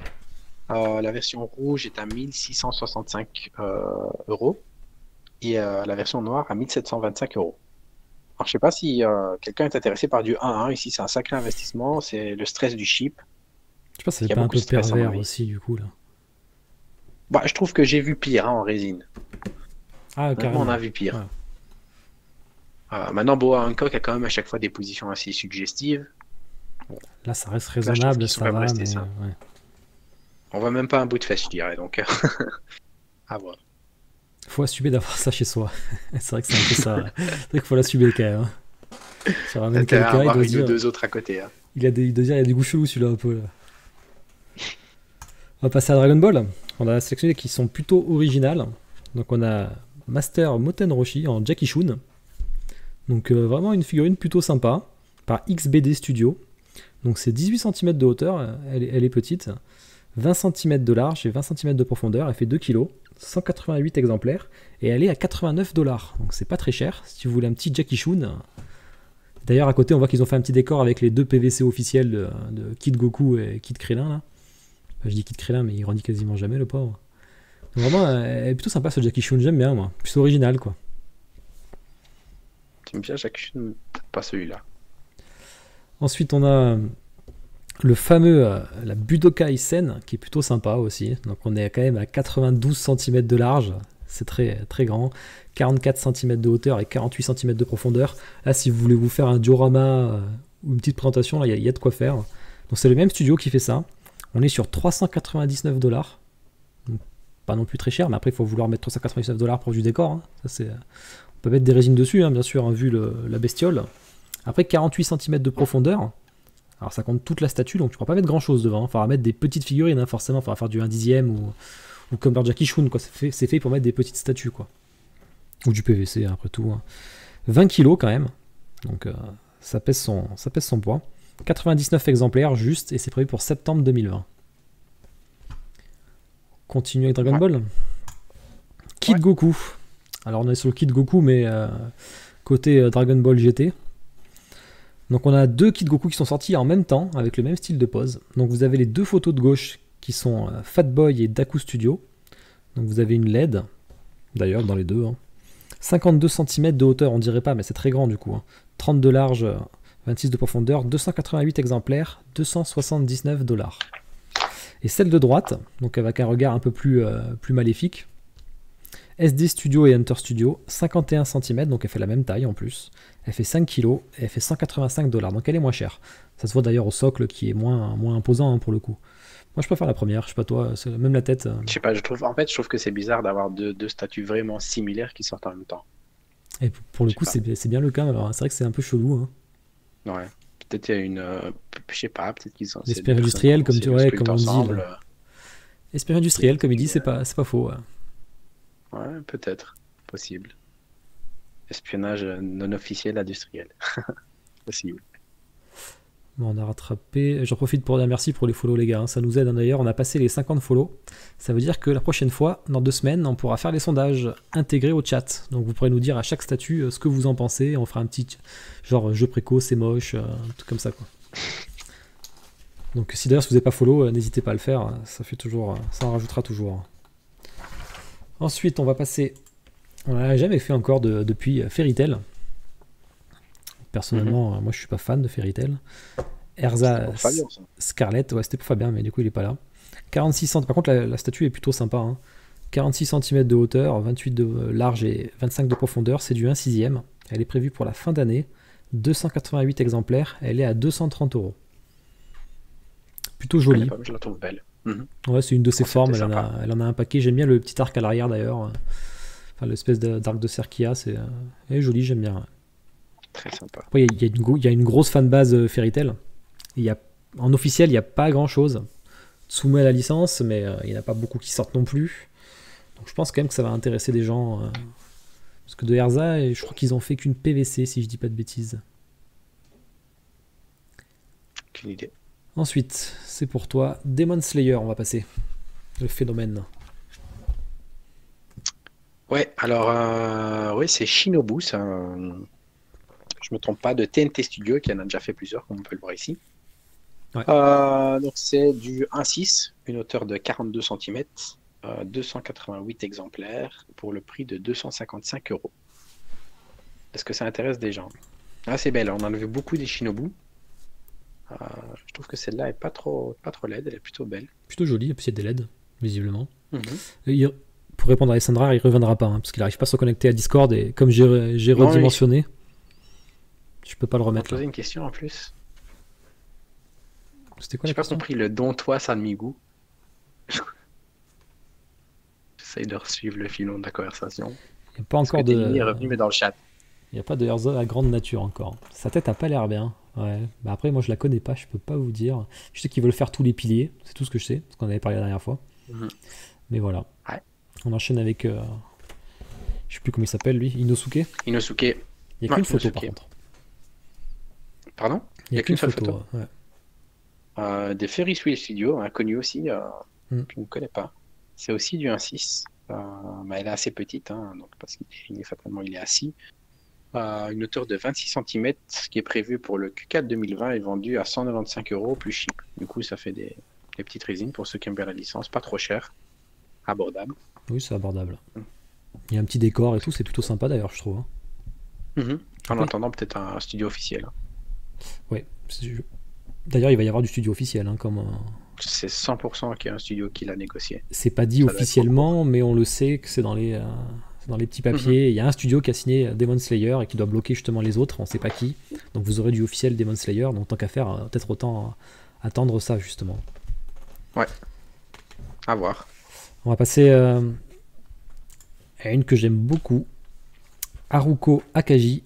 La version rouge est à 1665 euros et la version noire à 1725 euros. Alors, je ne sais pas si quelqu'un est intéressé par du 1-1. Ici, c'est un sacré investissement. C'est le stress du ship. Je sais pas si c'est pas un peu pervers aussi, du coup, là. Bah, je trouve que j'ai vu pire en résine. Ah, carrément. On a vu pire. Ouais. Maintenant, Boa Hancock a quand même à chaque fois des positions assez suggestives. Là, ça reste raisonnable, là, ça va, mais... Ouais. On voit même pas un bout de fesse, je dirais, donc à voir. Faut assumer d'avoir ça chez soi. C'est vrai que c'est un peu ça. C'est vrai qu'il faut l'assumer quand même. Ça ramène quelqu'un, il doit dire... deux autres à côté. Hein. Il doit dire, il y a des goûts chelous celui-là un peu. Là. On va passer à Dragon Ball. On a sélectionné qui sont plutôt originales. Donc on a Master Moten Roshi en Jackie Chun. Donc vraiment une figurine plutôt sympa. Par XBD Studio. Donc c'est 18 cm de hauteur. Elle est petite. 20 cm de large et 20 cm de profondeur. Elle fait 2 kg. 188 exemplaires. Et elle est à 89 $. Donc c'est pas très cher. Si vous voulez un petit Jackie Chun. D'ailleurs à côté on voit qu'ils ont fait un petit décor avec les deux PVC officiels de Kid Goku et Kid Krillin là. Enfin, je dis Kid Krillin mais il grandit quasiment jamais le pauvre. Donc, vraiment elle est plutôt sympa ce Jackie Chun, j'aime bien moi. Plus original quoi. J'aime bien Jackie Chun, pas celui-là. Ensuite on a le fameux la Budokai Sen qui est plutôt sympa aussi. Donc on est quand même à 92 cm de large. C'est très, très grand. 44 cm de hauteur et 48 cm de profondeur. Là, si vous voulez vous faire un diorama ou une petite présentation, là, il y a de quoi faire. Donc, c'est le même studio qui fait ça. On est sur 399 $. Donc, pas non plus très cher, mais après, il faut vouloir mettre 399 $ pour du décor. Hein. Ça, c'est... On peut mettre des résines dessus, hein, bien sûr, hein, vu la bestiole. Après, 48 cm de profondeur. Alors, ça compte toute la statue, donc tu ne pourras pas mettre grand-chose devant. Il faudra mettre des petites figurines, hein, forcément. Il faudra faire du 1/10 ou comme dans Jackie Chun, quoi. C'est fait pour mettre des petites statues, quoi. Ou du PVC, hein, après tout. Hein. 20 kg quand même. Donc ça pèse son poids. 99 exemplaires juste, et c'est prévu pour septembre 2020. Continue avec Dragon Ball. Kid Goku. Alors on est sur le Kid Goku, mais côté Dragon Ball GT. Donc on a deux Kid Goku qui sont sortis en même temps, avec le même style de pose. Donc vous avez les deux photos de gauche qui sont Fatboy et Daku Studio. Donc vous avez une LED, d'ailleurs dans les deux. Hein. 52 cm de hauteur, on dirait pas, mais c'est très grand du coup. Hein. 30 de large, 26 de profondeur, 288 exemplaires, 279 $. Et celle de droite, donc avec un regard un peu plus maléfique, SD Studio et Hunter Studio, 51 cm, donc elle fait la même taille en plus. Elle fait 5 kg et elle fait 185 $, donc elle est moins chère. Ça se voit d'ailleurs au socle qui est moins imposant hein, pour le coup. Moi je préfère la première, je sais pas toi, c'est même la tête. Je sais pas, je trouve que c'est bizarre d'avoir deux statues vraiment similaires qui sortent en même temps. Et pour le coup c'est bien le cas, alors c'est vrai que c'est un peu chelou. Hein. Ouais, peut-être il y a une... je sais pas, peut-être qu'ils ont... L'esprit industriel comme tu vois, comme on dit. Esprit industriel comme il dit, c'est pas faux. Ouais, peut-être, possible. Espionnage non officiel industriel. Possible. Bon, on a rattrapé. J'en profite pour dire merci pour les follow, les gars. Hein. Ça nous aide, hein, d'ailleurs. On a passé les 50 follow. Ça veut dire que la prochaine fois, dans 2 semaines, on pourra faire les sondages intégrés au chat. Donc vous pourrez nous dire à chaque statut ce que vous en pensez. On fera un petit genre jeu préco, c'est moche, un truc comme ça, quoi. Donc si d'ailleurs si vous n'avez pas follow, n'hésitez pas à le faire. Ça fait toujours, ça en rajoutera toujours. Ensuite, on va passer. On n'a jamais fait encore depuis Fairy Tail. Personnellement, moi je suis pas fan de Fairy Tail. Erza Scarlett, ouais, c'était pour Fabien, mais du coup il est pas là. 46 cm. Par contre, la statue est plutôt sympa. Hein. 46 cm de hauteur, 28 de large et 25 de profondeur. C'est du 1/6. Elle est prévue pour la fin d'année. 288 exemplaires. Elle est à 230 €. Plutôt jolie. Je la trouve belle. Ouais, c'est une de ses formes. Elle en a un paquet. J'aime bien le petit arc à l'arrière d'ailleurs. Enfin, l'espèce d'arc de cerf qu'il y a. Elle est jolie, j'aime bien. Très sympa. Après, il y a une grosse fanbase Fairy Tail. En officiel, il n'y a pas grand chose. Soumet à la licence, mais il n'y en a pas beaucoup qui sortent non plus. Donc je pense quand même que ça va intéresser des gens. Parce que de Erza, je crois qu'ils ont fait qu'une PVC, si je dis pas de bêtises. Aucune idée. Ensuite, c'est pour toi, Demon Slayer, on va passer. Le phénomène. Ouais, alors, oui, c'est Shinobu, je me trompe pas, de TNT Studio, qui en a déjà fait plusieurs, comme on peut le voir ici. Ouais. Donc c'est du 1/6, une hauteur de 42 cm, 288 exemplaires, pour le prix de 255 €. Est-ce que ça intéresse des gens? Ah, c'est belle, on en a vu beaucoup des Shinobu. Je trouve que celle-là est pas trop laide, elle est plutôt belle. Plutôt jolie, et puis il y a des LED, visiblement. Pour répondre à Alessandra, il reviendra pas, hein, parce qu'il n'arrive pas à se connecter à Discord, et comme j'ai redimensionné, je peux pas le remettre. Je vais poser une question en plus. C'était quoi la question? question? J'ai pas compris le don toi Sanmigu. J'essaye de suivre le filon de la conversation. Il n'y a pas encore de. Il est revenu, mais dans le chat. Il n'y a pas de Erza à grande nature encore. Sa tête a pas l'air bien. Ouais. Bah après, moi je la connais pas, je peux pas vous dire. Je sais qu'ils veulent faire tous les piliers, c'est tout ce que je sais, parce qu'on avait parlé la dernière fois. Mais voilà. Ouais. On enchaîne avec. Je sais plus comment il s'appelle lui, Inosuke. Inosuke. Il n'y a qu'une photo par contre. Pardon? Il n'y a qu'une seule photo. Ouais. Des Ferris Wheel Studio, connu aussi, que je ne connais pas. C'est aussi du 1/6. Mais elle est assez petite, hein, donc, parce qu'il est fatalement il est assis. Une hauteur de 26 cm, ce qui est prévu pour le Q4 2020 est vendu à 195 € plus chip. Du coup, ça fait des petites résines pour ceux qui aiment bien la licence, pas trop cher, abordable. Oui, c'est abordable. Il y a un petit décor et tout, c'est plutôt sympa d'ailleurs, je trouve. Hein. En attendant, peut-être un studio officiel. Ouais. D'ailleurs, il va y avoir du studio officiel, hein, comme. C'est 100% qu'il y a un studio qui l'a négocié. C'est pas dit officiellement, mais on le sait que c'est dans les petits papiers. Il y a un studio qui a signé Demon Slayer et qui doit bloquer justement les autres, on sait pas qui. Donc vous aurez du officiel Demon Slayer, donc tant qu'à faire, peut-être autant attendre ça justement. Ouais. À voir. On va passer à une que j'aime beaucoup. Haruko Akaji.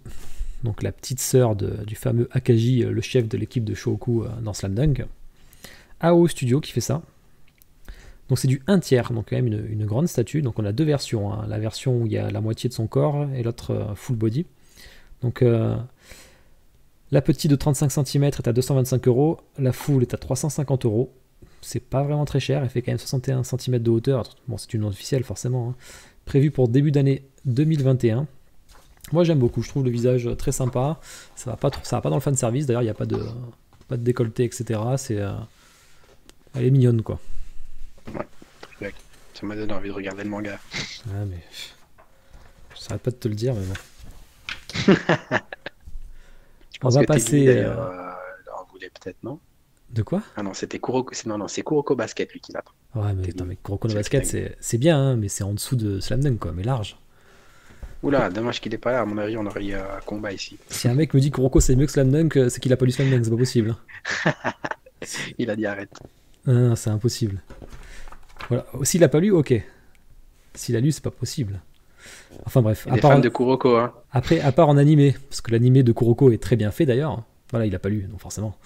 Donc la petite sœur du fameux Akaji, le chef de l'équipe de Shohoku dans Slam Dunk. AO Studio qui fait ça. Donc c'est du 1/3, donc quand même une grande statue. Donc on a deux versions. Hein. La version où il y a la moitié de son corps et l'autre full body. Donc la petite de 35 cm est à 225 €. La full est à 350 €. C'est pas vraiment très cher. Elle fait quand même 61 cm de hauteur. Bon, c'est une officielle forcément. Hein. Prévu pour début d'année 2021. Moi j'aime beaucoup, je trouve le visage très sympa, ça va pas dans le fan service, d'ailleurs il n'y a pas de décolleté, etc. Elle est mignonne quoi. Ouais, ça m'a donné envie de regarder le manga. Ah mais je s'arrête pas de te le dire mais bon. On va passer. On voulait peut-être non. De quoi? Ah non, c'était Kuroko. Non, c'est Kuroko Basket lui qui l'attend. Ouais mais attends, mais Kuroko no Basket c'est bien, hein, mais c'est en dessous de Slam Dunk quoi, mais large. Oula, dommage qu'il est pas là, à mon avis on aurait eu un combat ici. Si un mec me dit Kuroko c'est mieux que Slam Dunk, c'est qu'il a pas lu Slam Dunk, c'est pas possible. Il a dit arrête. Non, c'est impossible. Voilà. S'il l'a pas lu, ok. S'il a lu, c'est pas possible. Enfin bref. Il est fan de Kuroko, hein. Après, à part en animé, parce que l'animé de Kuroko est très bien fait d'ailleurs. Voilà, il a pas lu, donc forcément.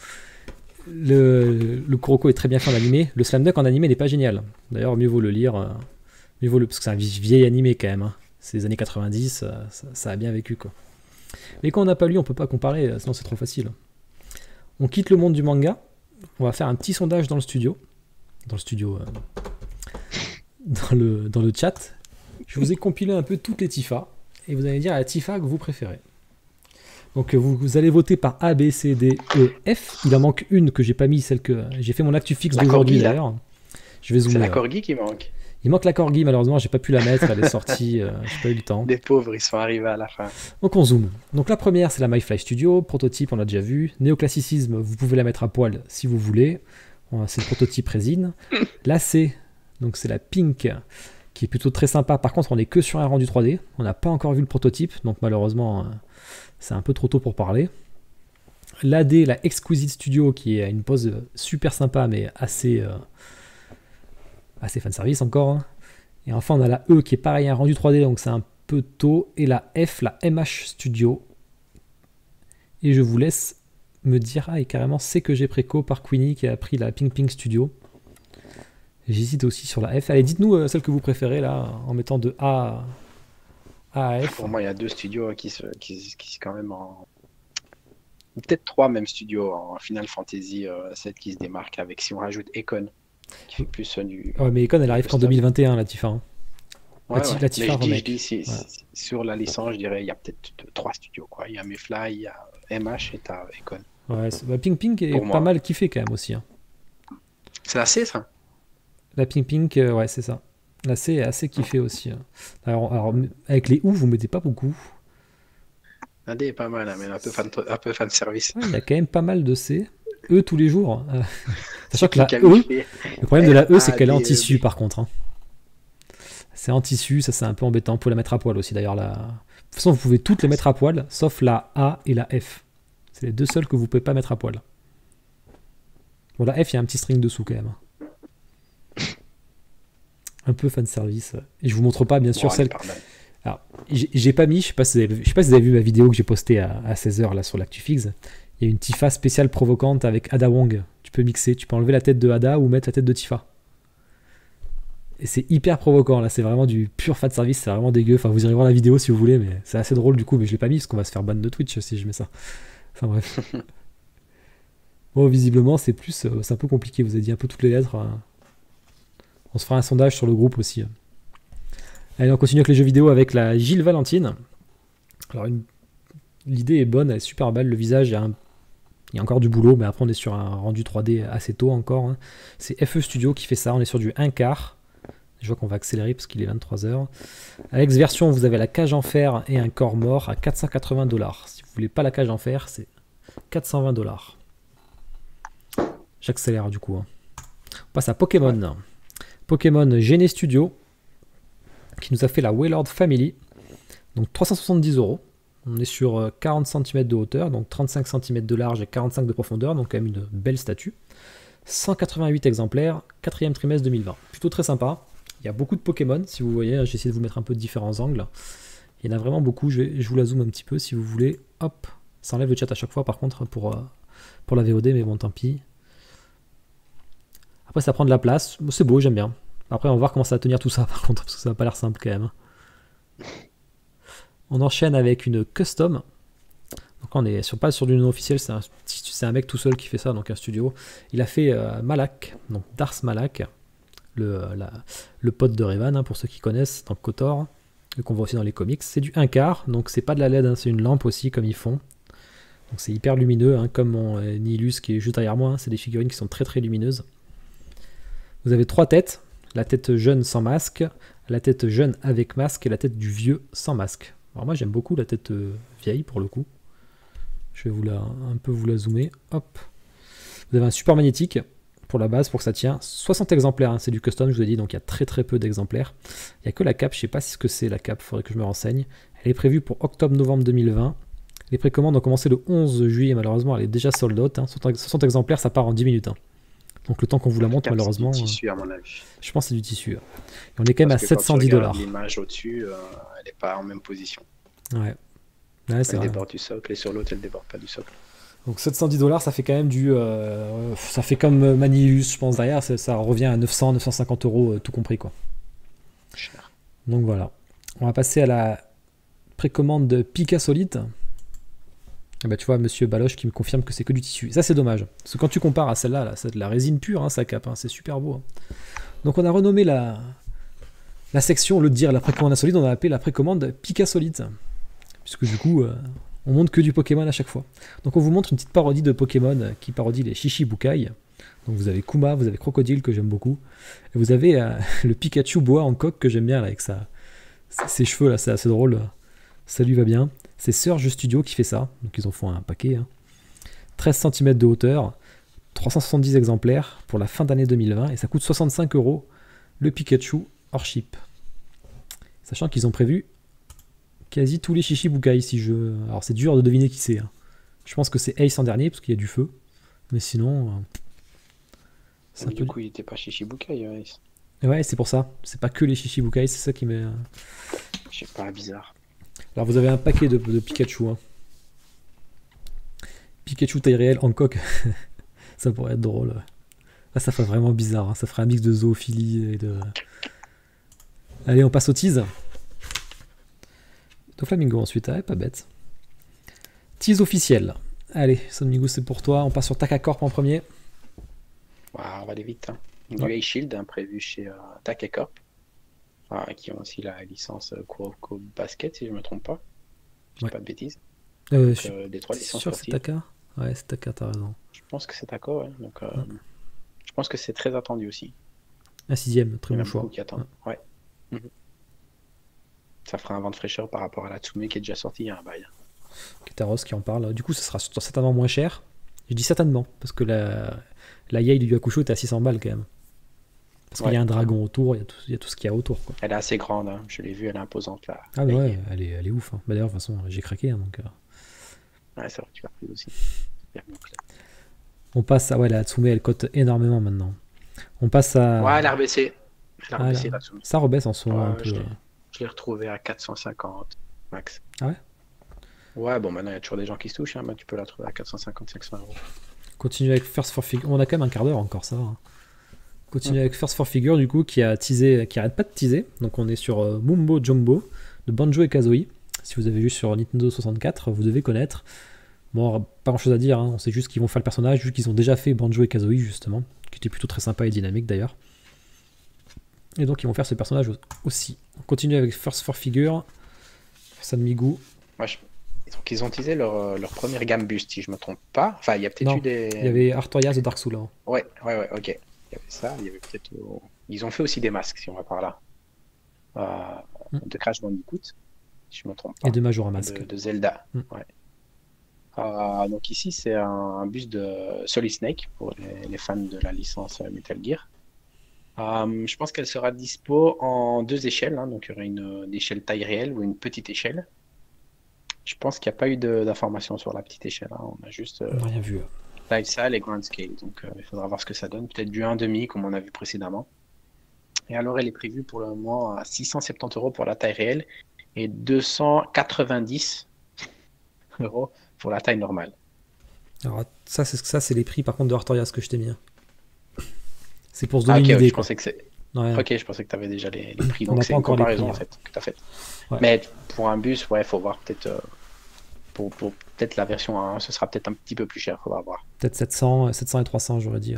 Le Kuroko est très bien fait en animé. Le Slam Dunk en animé n'est pas génial. D'ailleurs, mieux vaut le lire. Parce que c'est un vieil animé quand même. Hein. C'est les années 90, ça a bien vécu quoi. Mais quand on n'a pas lu, on peut pas comparer, sinon c'est trop facile. On quitte le monde du manga. On va faire un petit sondage dans le studio. Dans le chat. Je vous ai compilé un peu toutes les Tifa. Et vous allez dire la Tifa que vous préférez. Donc vous allez voter par A, B, C, D, E, F. Il en manque une que j'ai pas mis, celle que j'ai fait mon actu fixe d'aujourd'hui d'ailleurs. Je vais zoomer. C'est la Corgi qui manque. Il manque la Corgi, malheureusement, j'ai pas pu la mettre, elle est sortie, j'ai pas eu le temps. Les pauvres, ils sont arrivés à la fin. Donc on zoome. Donc la première, c'est la My Fly Studio, prototype, on l'a déjà vu. Néoclassicisme, vous pouvez la mettre à poil si vous voulez. C'est le prototype résine. La C, donc c'est la Pink, qui est plutôt très sympa. Par contre, on n'est que sur un rendu 3D. On n'a pas encore vu le prototype, donc malheureusement, c'est un peu trop tôt pour parler. La D, la Exquisite Studio, qui est à une pose super sympa, mais assez fanservice encore. Hein. Et enfin, on a la E, qui est pareil, un rendu 3D, donc c'est un peu tôt. Et la F, la MH Studio. Et je vous laisse me dire, et carrément, c'est que j'ai préco par Queenie, qui a pris la Pink Pink Studio. J'hésite aussi sur la F. Allez, dites-nous celle que vous préférez, là, en mettant de A à F. Pour moi, il y a 2 studios qui quand même en... Peut-être 3 même studios en Final Fantasy 7 qui se démarquent avec, si on rajoute Econ, qui fait plus du... Ouais, mais Econ, elle arrive qu'en 2021, la Tifa. Hein. Ouais, la Tifa mais je dis sur la licence, je dirais, il y a peut-être 3 studios, quoi. Il y a Mayfly, il y a MH et t'as Econ. Ouais, Pink Pink est pas mal kiffé quand même aussi. Hein. C'est assez, ça? La Pink Pink, ouais, c'est ça. La C est assez kiffé aussi. Hein. Alors, avec les OU, vous mettez pas beaucoup. La D est pas mal, hein, mais un peu fan service. Il y a quand même pas mal de C. E tous les jours. Sachant que la E, le problème de la E, c'est qu'elle est en tissu par contre. Hein. C'est en tissu, ça c'est un peu embêtant. Vous pouvez la mettre à poil aussi d'ailleurs. De toute façon, vous pouvez toutes les mettre à poil, sauf la A et la F. C'est les deux seules que vous pouvez pas mettre à poil. Bon, la F, il y a un petit string dessous quand même. Un peu fan service. Et je vous montre pas, bien sûr, celle. Alors, j'ai pas mis, je sais pas si vous avez vu ma vidéo que j'ai postée à 16h là sur l'ActuFix. Il y a une Tifa spéciale provocante avec Ada Wong. Tu peux mixer, tu peux enlever la tête de Ada ou mettre la tête de Tifa. Et c'est hyper provoquant là, c'est vraiment du pur fan service, c'est vraiment dégueu. Enfin, vous irez voir la vidéo si vous voulez, mais c'est assez drôle du coup. Mais je l'ai pas mis parce qu'on va se faire ban de Twitch si je mets ça. Enfin bref. Bon, visiblement, c'est un peu compliqué. Vous avez dit un peu toutes les lettres. On se fera un sondage sur le groupe aussi. Allez, on continue avec les jeux vidéo avec la Gilles Valentine. Alors, l'idée est bonne, elle est super belle. Le visage, il y a encore du boulot, mais après, on est sur un rendu 3D assez tôt encore. Hein. C'est FE Studio qui fait ça. On est sur du 1/4. Je vois qu'on va accélérer parce qu'il est 23h. Avec cette version, vous avez la cage en fer et un corps mort à 480$. Si vous voulez pas la cage en fer, c'est 420$. J'accélère du coup. Hein. On passe à Pokémon. Ouais. Pokémon Gene Studio qui nous a fait la Wailord Family. Donc 370€. On est sur 40 cm de hauteur, donc 35 cm de large et 45 de profondeur, donc quand même une belle statue. 188 exemplaires, 4e trimestre 2020. Plutôt très sympa. Il y a beaucoup de Pokémon, si vous voyez, j'ai essayé de vous mettre un peu de différents angles. Il y en a vraiment beaucoup, je vous la zoome un petit peu si vous voulez. Hop, ça enlève le chat à chaque fois par contre pour la VOD, mais bon tant pis. Après ça prend de la place, c'est beau, j'aime bien. Après on va voir comment ça va tenir tout ça par contre, parce que ça n'a pas l'air simple quand même. On enchaîne avec une custom. Donc on est pas sur du non officiel, c'est un mec tout seul qui fait ça, donc un studio. Il a fait Malak, donc Dars Malak, le pote de Revan, hein, pour ceux qui connaissent, dans KOTOR, qu'on voit aussi dans les comics. C'est du 1/4, donc c'est pas de la LED, hein, c'est une lampe aussi comme ils font. Donc c'est hyper lumineux, hein, comme mon Nihilus qui est juste derrière moi, hein, c'est des figurines qui sont très très lumineuses. Vous avez 3 têtes, la tête jeune sans masque, la tête jeune avec masque et la tête du vieux sans masque. Alors moi j'aime beaucoup la tête vieille pour le coup. Je vais un peu vous la zoomer. Hop. Vous avez un support magnétique pour la base, pour que ça tient. 60 exemplaires, hein, c'est du custom, je vous ai dit, donc il y a très très peu d'exemplaires. Il n'y a que la cape, je ne sais pas ce que c'est la cape, il faudrait que je me renseigne. Elle est prévue pour octobre-novembre 2020. Les précommandes ont commencé le 11 juillet, malheureusement elle est déjà sold out. Hein. 60 exemplaires, ça part en 10 minutes. Hein. Donc le temps qu'on vous la montre, malheureusement. C'est du tissu, à mon avis. Je pense que c'est du tissu. Et on est quand même à 710$. L'image au-dessus, elle n'est pas en même position. Ouais. Elle déborde du socle, et sur l'autre, elle ne déborde pas du socle. Donc 710$, ça fait quand même ça fait comme Manilus, je pense, derrière. Ça revient à 900-950€, tout compris, quoi. Cher. Donc voilà. On va passer à la précommande de Pika Solid. Et bah, tu vois, monsieur Baloche qui me confirme que c'est que du tissu. Ça, c'est dommage. Parce que quand tu compares à celle-là, là, c'est de la résine pure, hein, sa cape. Hein, c'est super beau. Hein. Donc, on a renommé la section, au lieu de dire la précommande insolite, on a appelé la précommande Pika Solide. Puisque du coup, on montre que du Pokémon à chaque fois. Donc, on vous montre une petite parodie de Pokémon qui parodie les Shichibukai. Donc, vous avez Kuma, vous avez Crocodile que j'aime beaucoup. Et vous avez le Pikachu boa en coque que j'aime bien, là, avec ses cheveux, là, c'est assez drôle. Ça lui va bien. C'est Surge Studio qui fait ça. Donc, ils en font un paquet. Hein. 13 cm de hauteur, 370 exemplaires pour la fin d'année 2020. Et ça coûte 65 € le Pikachu hors chip. Sachant qu'ils ont prévu quasi tous les Shichibukai si je... Alors c'est dur de deviner qui c'est. Hein. Je pense que c'est Ace en dernier parce qu'il y a du feu. Mais sinon... du coup il était pas Shichibukai, Ace. Ouais, c'est pour ça. C'est pas que les Shichibukai, c'est ça qui m'est... Je sais pas, bizarre. Alors vous avez un paquet de Pikachu. Hein. Pikachu taille réelle en coque. Ça pourrait être drôle. Là, ça ferait vraiment bizarre. Hein. Ça ferait un mix de zoophilie et de... Allez, on passe au tease. Doflamingo ensuite, pas bête. Tease officiel. Allez, Sonmigo, c'est pour toi. On passe sur Takacorp en premier. On va aller vite. Hein. Du A-Shield prévu chez Takacorp, qui ont aussi la licence Kuroko Basket, si je ne me trompe pas. Je dis pas de bêtises. Des 3 licences sûr que c'est Taka. Ouais, c'est Taka, t'as raison. Je pense que c'est Taka, ouais. Donc, je pense que c'est très attendu aussi. Un 6ème, très bon choix. Ouais. Ça fera un vent de fraîcheur par rapport à la Tsume qui est déjà sortie il y a un bail. Ketaros qui en parle. Du coup, ça sera certainement moins cher. Je dis certainement, parce que la Yai du Yakusho est à 600 balles quand même. Parce qu'il y a un dragon autour, il y a tout ce qu'il y a autour. Quoi. Elle est assez grande, hein. Je l'ai vue, elle est imposante là. Ah ouais, elle est ouf. Hein. Bah, d'ailleurs, de toute façon, j'ai craqué. Hein, donc, ouais, c'est vrai que tu l'as pris aussi. On passe à... Ouais, la Tsume, elle cote énormément maintenant. On passe à... Ouais, elle a rebaissé. La Tsume. Ça rebaisse en ce moment un peu. Je l'ai retrouvé à 450 max. Ah ouais? Ouais, bon, maintenant il y a toujours des gens qui se touchent, hein, mais tu peux la trouver à 450-500 €. Continue avec First for Figure. On a quand même un quart d'heure encore, ça va. Hein. Continue avec First for Figure, du coup, qui arrête pas de teaser. Donc on est sur Mumbo Jumbo de Banjo et Kazooie. Si vous avez vu sur Nintendo 64, vous devez connaître. Bon, pas grand chose à dire, hein. On sait juste qu'ils vont faire le personnage, juste qu'ils ont déjà fait Banjo et Kazooie, justement, qui était plutôt très sympa et dynamique d'ailleurs. Et donc ils vont faire ce personnage aussi. On continue avec First for Figure. Sanmigu. Donc ils ont teasé leur première gamme buste, si je me trompe pas. Enfin, il y a peut-être eu des... Il y avait Artorias de Dark Souls. Hein. Ouais, ok. Il y avait ça, il y avait peut-être... Ils ont fait aussi des masques, si on va par là. De Crash Bandicoot, si je me trompe pas. Et de Majora Mask. De Zelda, ouais. Donc ici, c'est un buste de Solid Snake, pour les fans de la licence Metal Gear. Je pense qu'elle sera dispo en 2 échelles, hein, donc il y aura une échelle taille réelle ou une petite échelle. Je pense qu'il n'y a pas eu d'informations sur la petite échelle, hein. On a juste rien vu. taille sale et grand scale, donc il faudra voir ce que ça donne, peut-être du 1,5 comme on a vu précédemment. Et alors elle est prévue pour le moment à 670 € pour la taille réelle et 290 € pour la taille normale. Alors ça c'est les prix par contre de Artorias que je t'ai mis. C'est pour se donner une idée. Je pensais que c'est... Ouais. Ok, je pensais que tu avais déjà les prix. Donc c'est une comparaison en fait que tu as faite. Ouais. Mais pour un bus, il faut voir peut-être pour peut-être la version 1, ce sera peut-être un petit peu plus cher, faudra voir. Peut-être 700 et 300, j'aurais dit.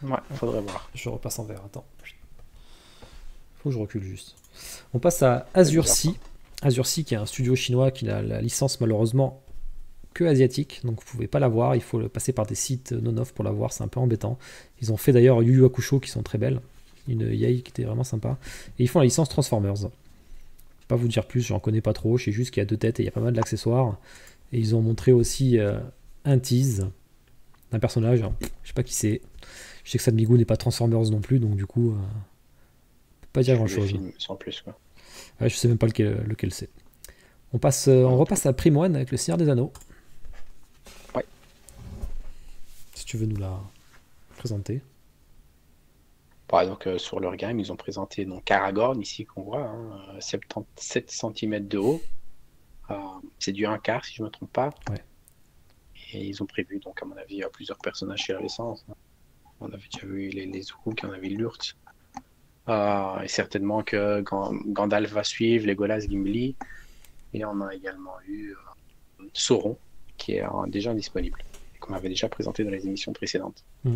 Ouais, faudrait voir. Je repasse en vert, attends. Faut que je recule juste. On passe à Azure Sea. Azure Sea qui est un studio chinois qui a la licence malheureusement que asiatique, donc vous pouvez pas la voir, il faut passer par des sites non-off pour la voir, c'est un peu embêtant. Ils ont fait d'ailleurs Yu Yu Hakusho qui sont très belles, une Yai qui était vraiment sympa, et ils font la licence Transformers. Je vais pas vous dire plus, j'en connais pas trop, je sais juste qu'il y a 2 têtes et il y a pas mal d'accessoires, et ils ont montré aussi un tease d'un personnage, je sais pas qui c'est, je sais que Sanmigu n'est pas Transformers non plus, donc du coup, pas dire grand chose. Sans plus, quoi. Ouais, je sais même pas lequel c'est. On repasse à Prime One avec le Seigneur des Anneaux. Ouais. Si tu veux nous la présenter. Donc sur leur game, ils ont présenté donc Aragorn ici qu'on voit, 77 cm de haut. C'est du 1/4 si je me trompe pas. Ouais. Et ils ont prévu donc à mon avis plusieurs personnages chez la licence. On avait déjà vu les Uruk, on avait Lurtz. Et certainement que Gandalf va suivre, Legolas, Gimli. Et on a également eu Sauron, qui est déjà disponible, et qu'on avait déjà présenté dans les émissions précédentes. Je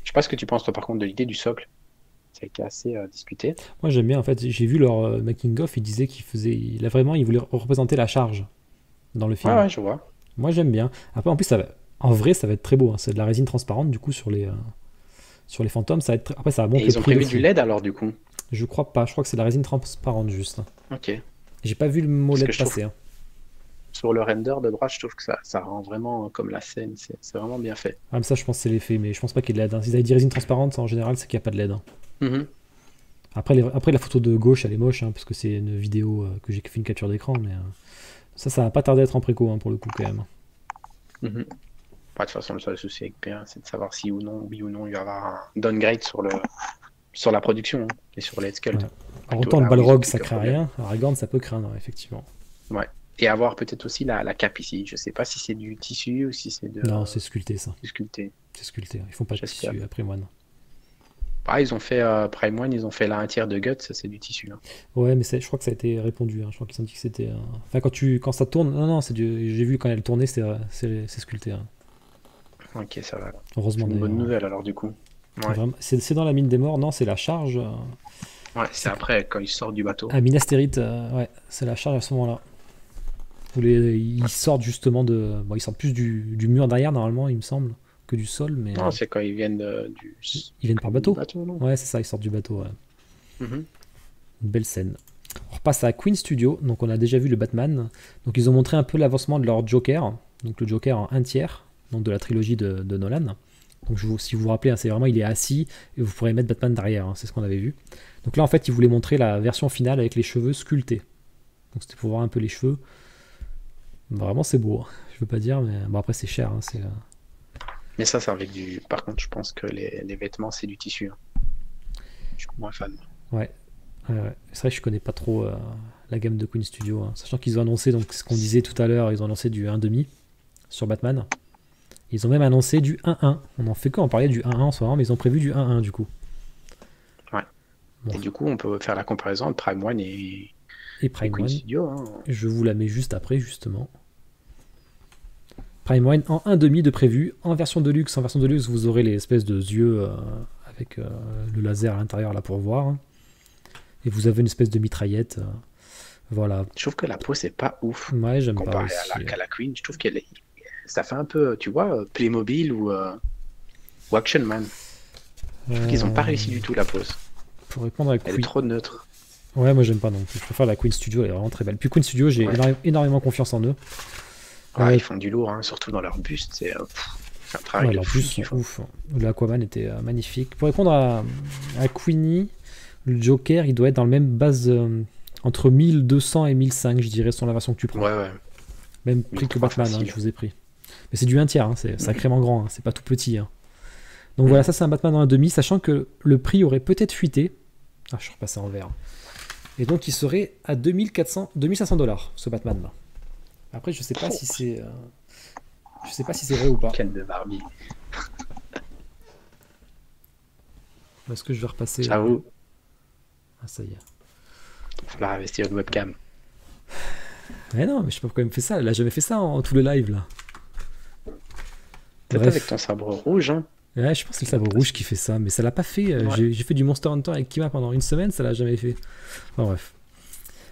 sais pas ce que tu penses, toi, par contre, de l'idée du socle. Ça a été assez discuté. Moi, j'aime bien. En fait, j'ai vu leur making-of, il disait il voulait représenter la charge dans le film. Ouais, je vois. Moi, j'aime bien. Après, en plus, en vrai, ça va être très beau. Hein. C'est de la résine transparente, du coup, sur les fantômes. Ça va être Après, ça va monter. Et ils ont prévu du LED, alors, du coup? Je crois pas. Je crois que c'est de la résine transparente, juste. Ok. J'ai pas vu le mot LED passer. Hein. Sur le render de droite, je trouve que ça rend vraiment comme la scène. C'est vraiment bien fait. Ah, mais ça, je pense que c'est l'effet. Mais je pense pas qu'il y ait de LED. Hein. S'ils avaient dit résine transparente, en général, c'est qu'il n'y a pas de LED. Hein. Après, la photo de gauche, elle est moche, hein, parce que c'est une vidéo que j'ai fait une capture d'écran, mais ça va pas tarder à être en préco, hein, pour le coup, quand même. De toute façon, le seul souci avec P1, c'est de savoir si oui ou non, il va y avoir un downgrade sur la production, hein, et sur les sculpts. Ouais. Alors, autant le Balrog, ça craint rien, Aragorn, ça peut craindre, effectivement. Ouais. Et avoir peut-être aussi la cape ici. Je sais pas si c'est du tissu ou si c'est de... Non, c'est sculpté, ça. C'est sculpté. C'est sculpté. Ils font pas de tissu après Moine. Ah, ils ont fait Prime One, ils ont fait là un tiers de Guts, ça c'est du tissu. Hein. Ouais, mais je crois que ça a été répondu. Hein. Je crois qu'ils ont dit que c'était. Enfin, quand ça tourne, non, j'ai vu quand elle tournait, c'est sculpté. Hein. Ok, ça va. Heureusement. C'est une bonne nouvelle alors du coup. Ouais. C'est dans la mine des morts, non, c'est la charge. Ouais, c'est après quand ils sortent du bateau. Ah, Minas Tirith, ouais, c'est la charge à ce moment-là. Ils sortent justement de. Bon, ils sortent plus du mur derrière normalement, il me semble, que du sol, mais. Non, c'est quand ils viennent Ils viennent par bateau. Non Ouais, c'est ça, ils sortent du bateau. Ouais. Une belle scène. On repasse à Queen Studio, donc on a déjà vu le Batman. Donc ils ont montré un peu l'avancement de leur Joker, donc le Joker en 1/3, donc de la trilogie de Nolan. Donc si vous vous rappelez, hein, c'est vraiment il est assis et vous pourrez mettre Batman derrière, hein, c'est ce qu'on avait vu. Donc là en fait ils voulaient montrer la version finale avec les cheveux sculptés. Donc c'était pour voir un peu les cheveux. Vraiment c'est beau, hein. Je veux pas dire, mais bon après c'est cher. Hein, Mais ça c'est avec du... Par contre je pense que les vêtements c'est du tissu. Hein. Je suis moins fan. Ouais. C'est vrai que je connais pas trop la gamme de Queen Studio, hein. Sachant qu'ils ont annoncé, donc ce qu'on disait tout à l'heure, ils ont annoncé du 1,5 sur Batman. Ils ont même annoncé du 1.1. On en fait quoi? On parlait du 1.1 en ce moment, mais ils ont prévu du 1.1 du coup. Ouais. Bon. Et du coup, on peut faire la comparaison entre Prime One et Prime Queen One. Studio. Hein. Je vous la mets juste après, justement. Prime One en 1.5 de prévu. En version Deluxe, vous aurez les espèces de yeux avec le laser à l'intérieur là pour voir. Hein. Et vous avez une espèce de mitraillette. Voilà. Je trouve que la peau, c'est pas ouf. Ouais, j'aime pas. Comparé à la Queen, je trouve ça fait un peu, tu vois, Playmobil ou Action Man. Je trouve qu'ils ont pas réussi du tout la pose. Pour répondre à Elle est trop neutre. Ouais, moi j'aime pas non plus. Je préfère la Queen Studio, elle est vraiment très belle. Puis Queen Studio, j'ai énormément confiance en eux. Ils font du lourd, hein, surtout dans leur buste. C'est un travail de leur buste, ouf. L'Aquaman était magnifique. Pour répondre à Queenie, le Joker, il doit être dans le même base entre 1200 et 1005, je dirais, selon la version que tu prends. Ouais. Même prix que Batman, hein, je vous ai pris. Mais c'est du 1/3, hein, c'est sacrément grand, hein, c'est pas tout petit. Hein. Donc voilà, ça c'est un Batman en 1,5, sachant que le prix aurait peut-être fuité. Ah, je suis repassé en vert. Et donc il serait à 2500 $, ce Batman là. Après, je sais pas si c'est. Je sais pas si c'est vrai ou pas. Ken de Barbie. Est-ce que je vais repasser? J'avoue. Ah, ça y est. Il va falloir investir une webcam. Mais non, mais je sais pas pourquoi il me fait ça. Elle a jamais fait ça en tout le live là. Peut-être avec ton sabre rouge, hein. Ouais, je pense que c'est le sabre rouge qui fait ça, mais ça l'a pas fait. Ouais. J'ai fait du Monster Hunter avec Kima pendant une semaine, ça l'a jamais fait. Enfin, bref.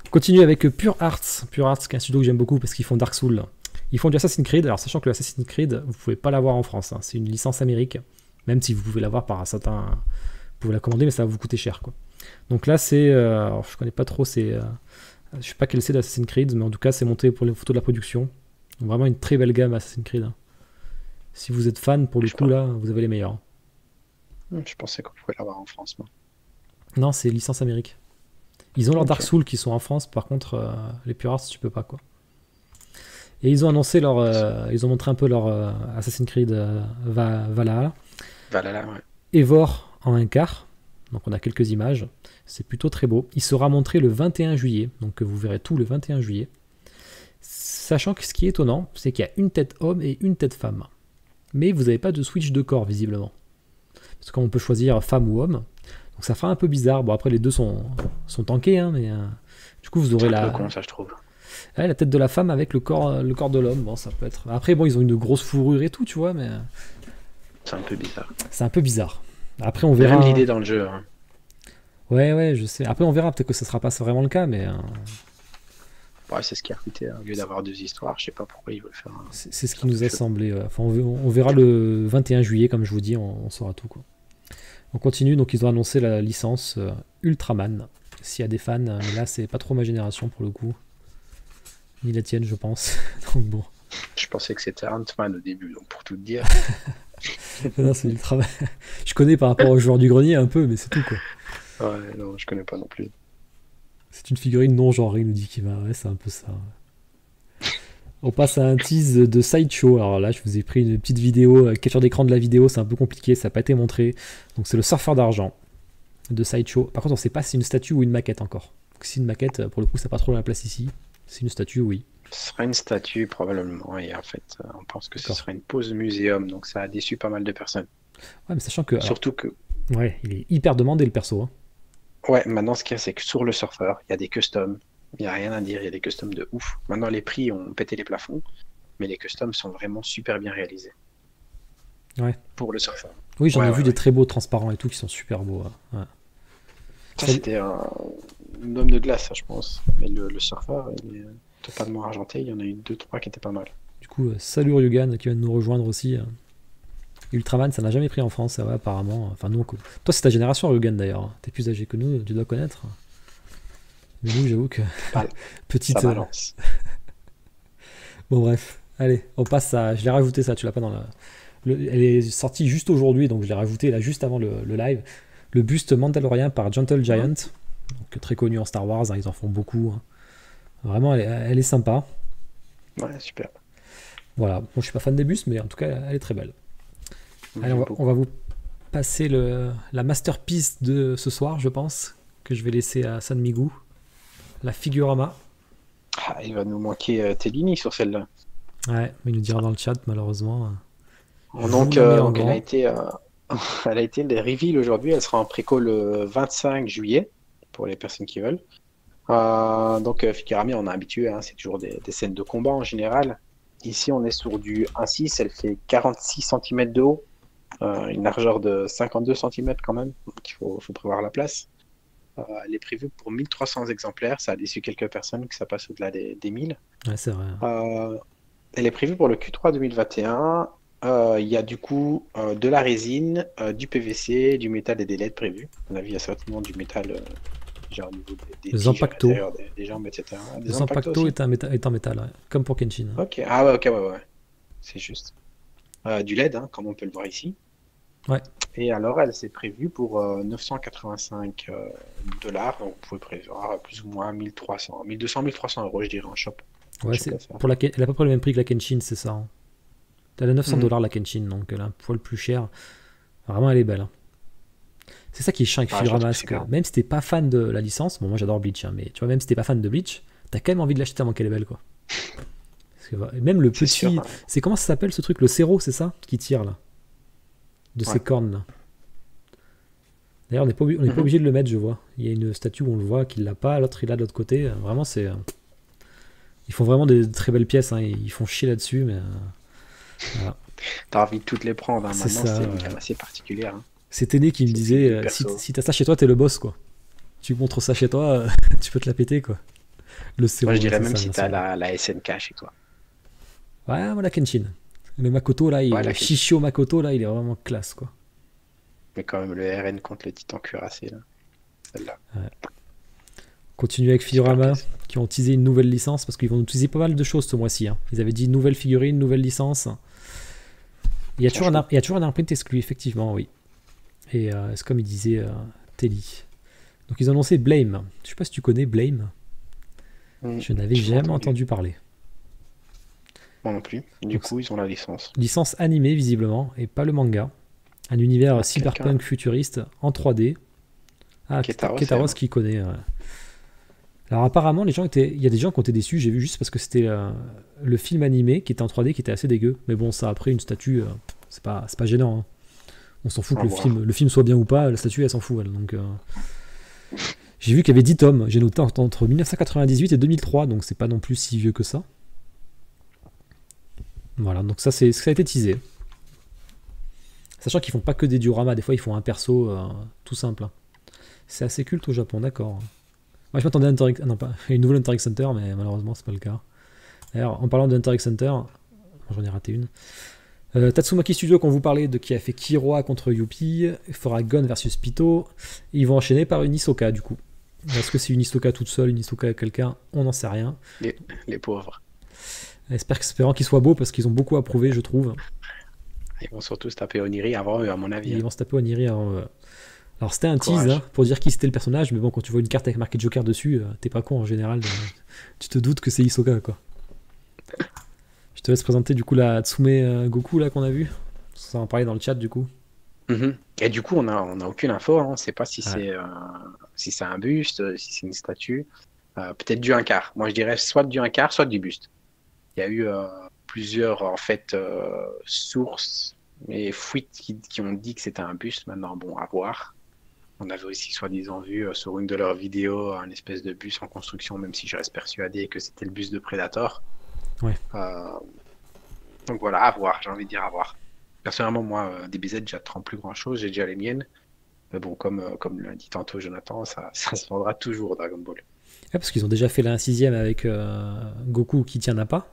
On continue avec Pure Arts. Pure Arts, qui est un studio que j'aime beaucoup parce qu'ils font Dark Souls. Ils font du Assassin's Creed. Alors, sachant que l'Assassin's Creed, vous pouvez pas l'avoir en France. Hein. C'est une licence amérique. Même si vous pouvez l'avoir par un certain. Vous pouvez la commander, mais ça va vous coûter cher, quoi. Donc là, c'est. Alors, je connais pas trop. Je sais pas quel c'est d'Assassin's Creed, mais en tout cas, c'est monté pour les photos de la production. Donc, vraiment une très belle gamme Assassin's Creed. Hein. Si vous êtes fan, pour le coup, là, vous avez les meilleurs. Je pensais qu'on pouvait l'avoir en France, moi. Non, c'est licence amérique. Ils ont leurs Dark Souls qui sont en France, par contre, les Pure Arts, tu peux pas, quoi. Et ils ont annoncé ils ont montré un peu leur Assassin's Creed Valhalla. Valhalla, ouais. Eivor en 1/4. Donc on a quelques images. C'est plutôt très beau. Il sera montré le 21 juillet. Donc vous verrez tout le 21 juillet. Sachant que ce qui est étonnant, c'est qu'il y a une tête homme et une tête femme. Mais vous n'avez pas de switch de corps, visiblement. Parce qu'on peut choisir femme ou homme. Donc ça fera un peu bizarre. Bon, après, les deux sont tankés, hein, mais du coup, vous aurez C'est un peu con, ça, je trouve. Ouais, la tête de la femme avec le corps de l'homme. Bon, ça peut être. Après, bon, ils ont une grosse fourrure et tout, tu vois, mais. C'est un peu bizarre. C'est un peu bizarre. Après, on verra. Même l'idée dans le jeu. Hein. Ouais, je sais. Après, on verra. Peut-être que ce sera pas vraiment le cas, mais. Ouais, c'est ce qui a coûté. Au lieu d'avoir 2 histoires, je sais pas pourquoi ils veulent faire. C'est ce qui nous a semblé. Enfin, on verra le 21 juillet, comme je vous dis, on saura tout, quoi. On continue. Donc, ils ont annoncé la licence Ultraman. S'il y a des fans, mais là, c'est pas trop ma génération pour le coup. Ni la tienne, je pense. Donc, bon. Je pensais que c'était Ant-Man au début, donc pour tout te dire. Non, c'est Ultraman. Je connais par rapport au joueur du grenier un peu, mais c'est tout, quoi. Ouais, non, je connais pas non plus. C'est une figurine non genrée, il nous dit Kiva. Ouais, c'est un peu ça. On passe à un tease de Sideshow. Alors là, je vous ai pris une petite vidéo, capture d'écran de la vidéo, c'est un peu compliqué, ça n'a pas été montré. Donc c'est le surfeur d'argent de Sideshow. Par contre, on ne sait pas si c'est une statue ou une maquette encore. Donc, si c'est une maquette, pour le coup, ça n'a pas trop la place ici. Si c'est une statue, oui. Ce sera une statue probablement, et en fait, on pense que ce sera une pose muséum, donc ça a déçu pas mal de personnes. Ouais, mais sachant que... Surtout que... Ouais, il est hyper demandé, le perso. Hein. Ouais, maintenant, ce qu'il y a, c'est que sur le surfeur, il y a des customs. Il n'y a rien à dire, il y a des customs de ouf. Maintenant, les prix ont pété les plafonds, mais les customs sont vraiment super bien réalisés. Ouais. Pour le surfeur. Oui, j'en ai vu des très beaux transparents et tout qui sont super beaux. Ouais. Ça, c'était un homme de glace, ça, je pense. Mais le surfeur, il est totalement argenté. Il y en a eu 2-3 qui étaient pas mal. Du coup, salut Ryugan qui vient de nous rejoindre aussi. Ultraman, ça n'a jamais pris en France, ouais, apparemment. Enfin, nous, toi, c'est ta génération, Ryugan, d'ailleurs. T'es plus âgé que nous, tu dois connaître. Mais nous, j'avoue que... petite... Ça balance. Bon, bref. Allez, on passe à... Je l'ai rajouté, ça, tu l'as pas dans la... Elle est sortie juste aujourd'hui, donc je l'ai rajouté là, juste avant le live. Le buste mandalorien par Gentle Giant, donc, très connu en Star Wars, hein, ils en font beaucoup. Hein. Vraiment, elle est sympa. Ouais, super. Voilà, bon, je suis pas fan des bustes, mais en tout cas, elle est très belle. Allez, on va vous passer la masterpiece de ce soir, je pense, que je vais laisser à San Migu, la Figurama. Ah, il va nous manquer Tellini sur celle-là. Ouais, mais il nous dira dans le chat, malheureusement. Donc, elle a été les reveal aujourd'hui. Elle sera en préco le 25 juillet pour les personnes qui veulent. Donc, Figurami, on est habitué, hein, c'est toujours des scènes de combat en général. Ici, on est sur du 1.6, elle fait 46 cm de haut, une largeur de 52 cm quand même, donc il faut prévoir la place. Elle est prévue pour 1300 exemplaires, ça a déçu quelques personnes que ça passe au-delà des 1000. Ouais, c'est vrai. Elle est prévue pour le Q3 2021. Il y a du coup de la résine, du PVC, du métal et des LED prévus. À mon avis, il y a certainement du métal, genre au niveau des Zanpakuto. Des jambes, etc. Le Zanpakuto est en métal, ouais. Comme pour Kenshin. Ok, ah ouais, ok, ouais. C'est juste. Du LED, hein, comme on peut le voir ici. Ouais. Et alors, elle s'est prévue pour 985 $. Donc, vous pouvez prévoir plus ou moins 1200, 1300 €, je dirais, en shop. Ouais, elle a à peu près le même prix que la Kenshin, c'est ça. Hein. Elle a 900 $ la Kenshin, donc elle a un poil plus cher. Vraiment, elle est belle. Hein. C'est ça qui est chiant avec Figurama, que même si t'es pas fan de la licence, bon, moi j'adore Bleach, hein, mais tu vois, même si t'es pas fan de Bleach, t'as quand même envie de l'acheter tellement qu'elle est belle, quoi. Parce que, même le petit. Sûr, ouais. C'est comment ça s'appelle ce truc, le Zero, c'est ça, qui tire là, de ses cornes là. D'ailleurs, on n'est pas obligé de le mettre, je vois. Il y a une statue où on le voit qu'il l'a pas, l'autre il l'a de l'autre côté. Vraiment, c'est. Ils font vraiment des très belles pièces, hein. Ils font chier là-dessus, mais. Voilà. T'as envie de toutes les prendre, hein. Maintenant c'est une gamme assez particulière. Hein. C'est Téné qui me disait si t'as ça chez toi, t'es le boss, quoi. Tu montres ça chez toi, tu peux te la péter, quoi. Moi je dirais même si t'as la SNK chez toi. Ouais, moi la Kenshin. Le Makoto là, Shishio Makoto là, il est vraiment classe, quoi. Mais quand même le RN contre le titan cuirassé là. Celle-là. Ouais. Continue avec Figurama qui ont teasé une nouvelle licence parce qu'ils vont utiliser pas mal de choses ce mois-ci. Hein. Ils avaient dit nouvelle figurine, nouvelle licence. Il y a toujours un imprint exclu, effectivement, oui. Et c'est comme il disait Telly. Donc ils ont annoncé Blame. Je sais pas si tu connais Blame. Je n'avais jamais entendu parler. Moi non plus. Du coup, ils ont la licence. Licence animée, visiblement, et pas le manga. Un univers cyberpunk futuriste en 3D. Ah, Ketaros qui connaît. Alors apparemment, il y a des gens qui ont été déçus, j'ai vu juste parce que c'était le film animé qui était en 3D qui était assez dégueu. Mais bon, ça après une statue, c'est pas gênant. Hein. On s'en fout que le film soit bien ou pas, la statue elle s'en fout elle. Donc J'ai vu qu'il y avait 10 tomes. J'ai noté entre 1998 et 2003, donc c'est pas non plus si vieux que ça. Voilà, donc ça a été teasé. Sachant qu'ils font pas que des dioramas, des fois ils font un perso tout simple. C'est assez culte au Japon, d'accord. Moi je m'attendais à une nouvelle Hunter x Hunter, mais malheureusement c'est pas le cas. D'ailleurs, en parlant de Hunter x Hunter, j'en ai raté une. Tatsumaki Studio, qu'on vous parlait, qui a fait Kiroa contre Youpi, fera Gon versus Pito. Ils vont enchaîner par une Hisoka du coup. Est-ce que c'est une Hisoka toute seule, une Hisoka avec quelqu'un? On n'en sait rien. Les pauvres. Espérant qu'ils soient beaux parce qu'ils ont beaucoup approuvé, je trouve. Ils vont surtout se taper Oniri avant eux, à mon avis. Ils vont se taper Oniri avant eux. Alors c'était un tease pour dire qui c'était le personnage, mais bon, quand tu vois une carte avec marqué Joker dessus, t'es pas con en général. Tu te doutes que c'est Hisoka, quoi. Je te laisse présenter du coup la Tsume Goku là qu'on a vu. Ça en parlait dans le chat du coup. Et du coup, on a aucune info. On ne sait pas si c'est un buste, si c'est une statue. Peut-être du un quart. Moi, je dirais soit du un quart, soit du buste. Il y a eu plusieurs en fait sources et fuites qui ont dit que c'était un buste. Maintenant, bon, à voir. On avait aussi soi-disant vu sur une de leurs vidéos un espèce de buste en construction, même si je reste persuadé que c'était le buste de Predator. Ouais. Donc voilà, à voir. J'ai envie de dire à voir. Personnellement, moi, DBZ, j'attends plus grand-chose. J'ai déjà les miennes. Mais bon, comme l'a dit tantôt Jonathan, ça se vendra toujours Dragon Ball. Ouais, parce qu'ils ont déjà fait la 1/6 avec Goku qui tient Nappa.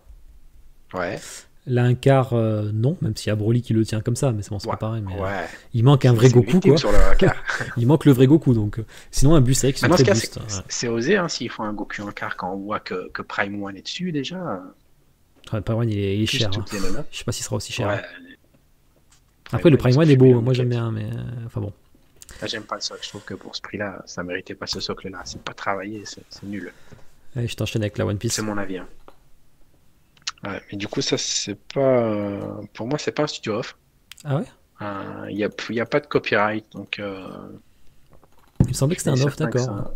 Ouais. Là, un quart, non, même s'il y a Broly qui le tient comme ça, mais c'est pas pareil. Mais, ouais. Il manque un vrai Goku, quoi. Sur le quart. Il manque le vrai Goku, donc. Sinon, un buste, c'est vrai qu'ils sont très bustes. C'est osé, hein, s'ils font un Goku en quart quand on voit que Prime One est dessus, déjà. Ouais, Prime One, il est cher. Hein. Je sais pas s'il sera aussi cher. Ouais. Après, le Prime One est beau, moi j'aime bien, mais enfin bon. Là, j'aime pas le socle, je trouve que pour ce prix-là, ça méritait pas ce socle-là. C'est pas travaillé, c'est nul. Allez, je t'enchaîne avec la One Piece. C'est mon avis. Hein. Ouais, mais du coup, ça, c'est pas. Pour moi, c'est pas un studio off. Ah ouais? Il y a pas de copyright, donc. Il me semblait que c'était un off, d'accord.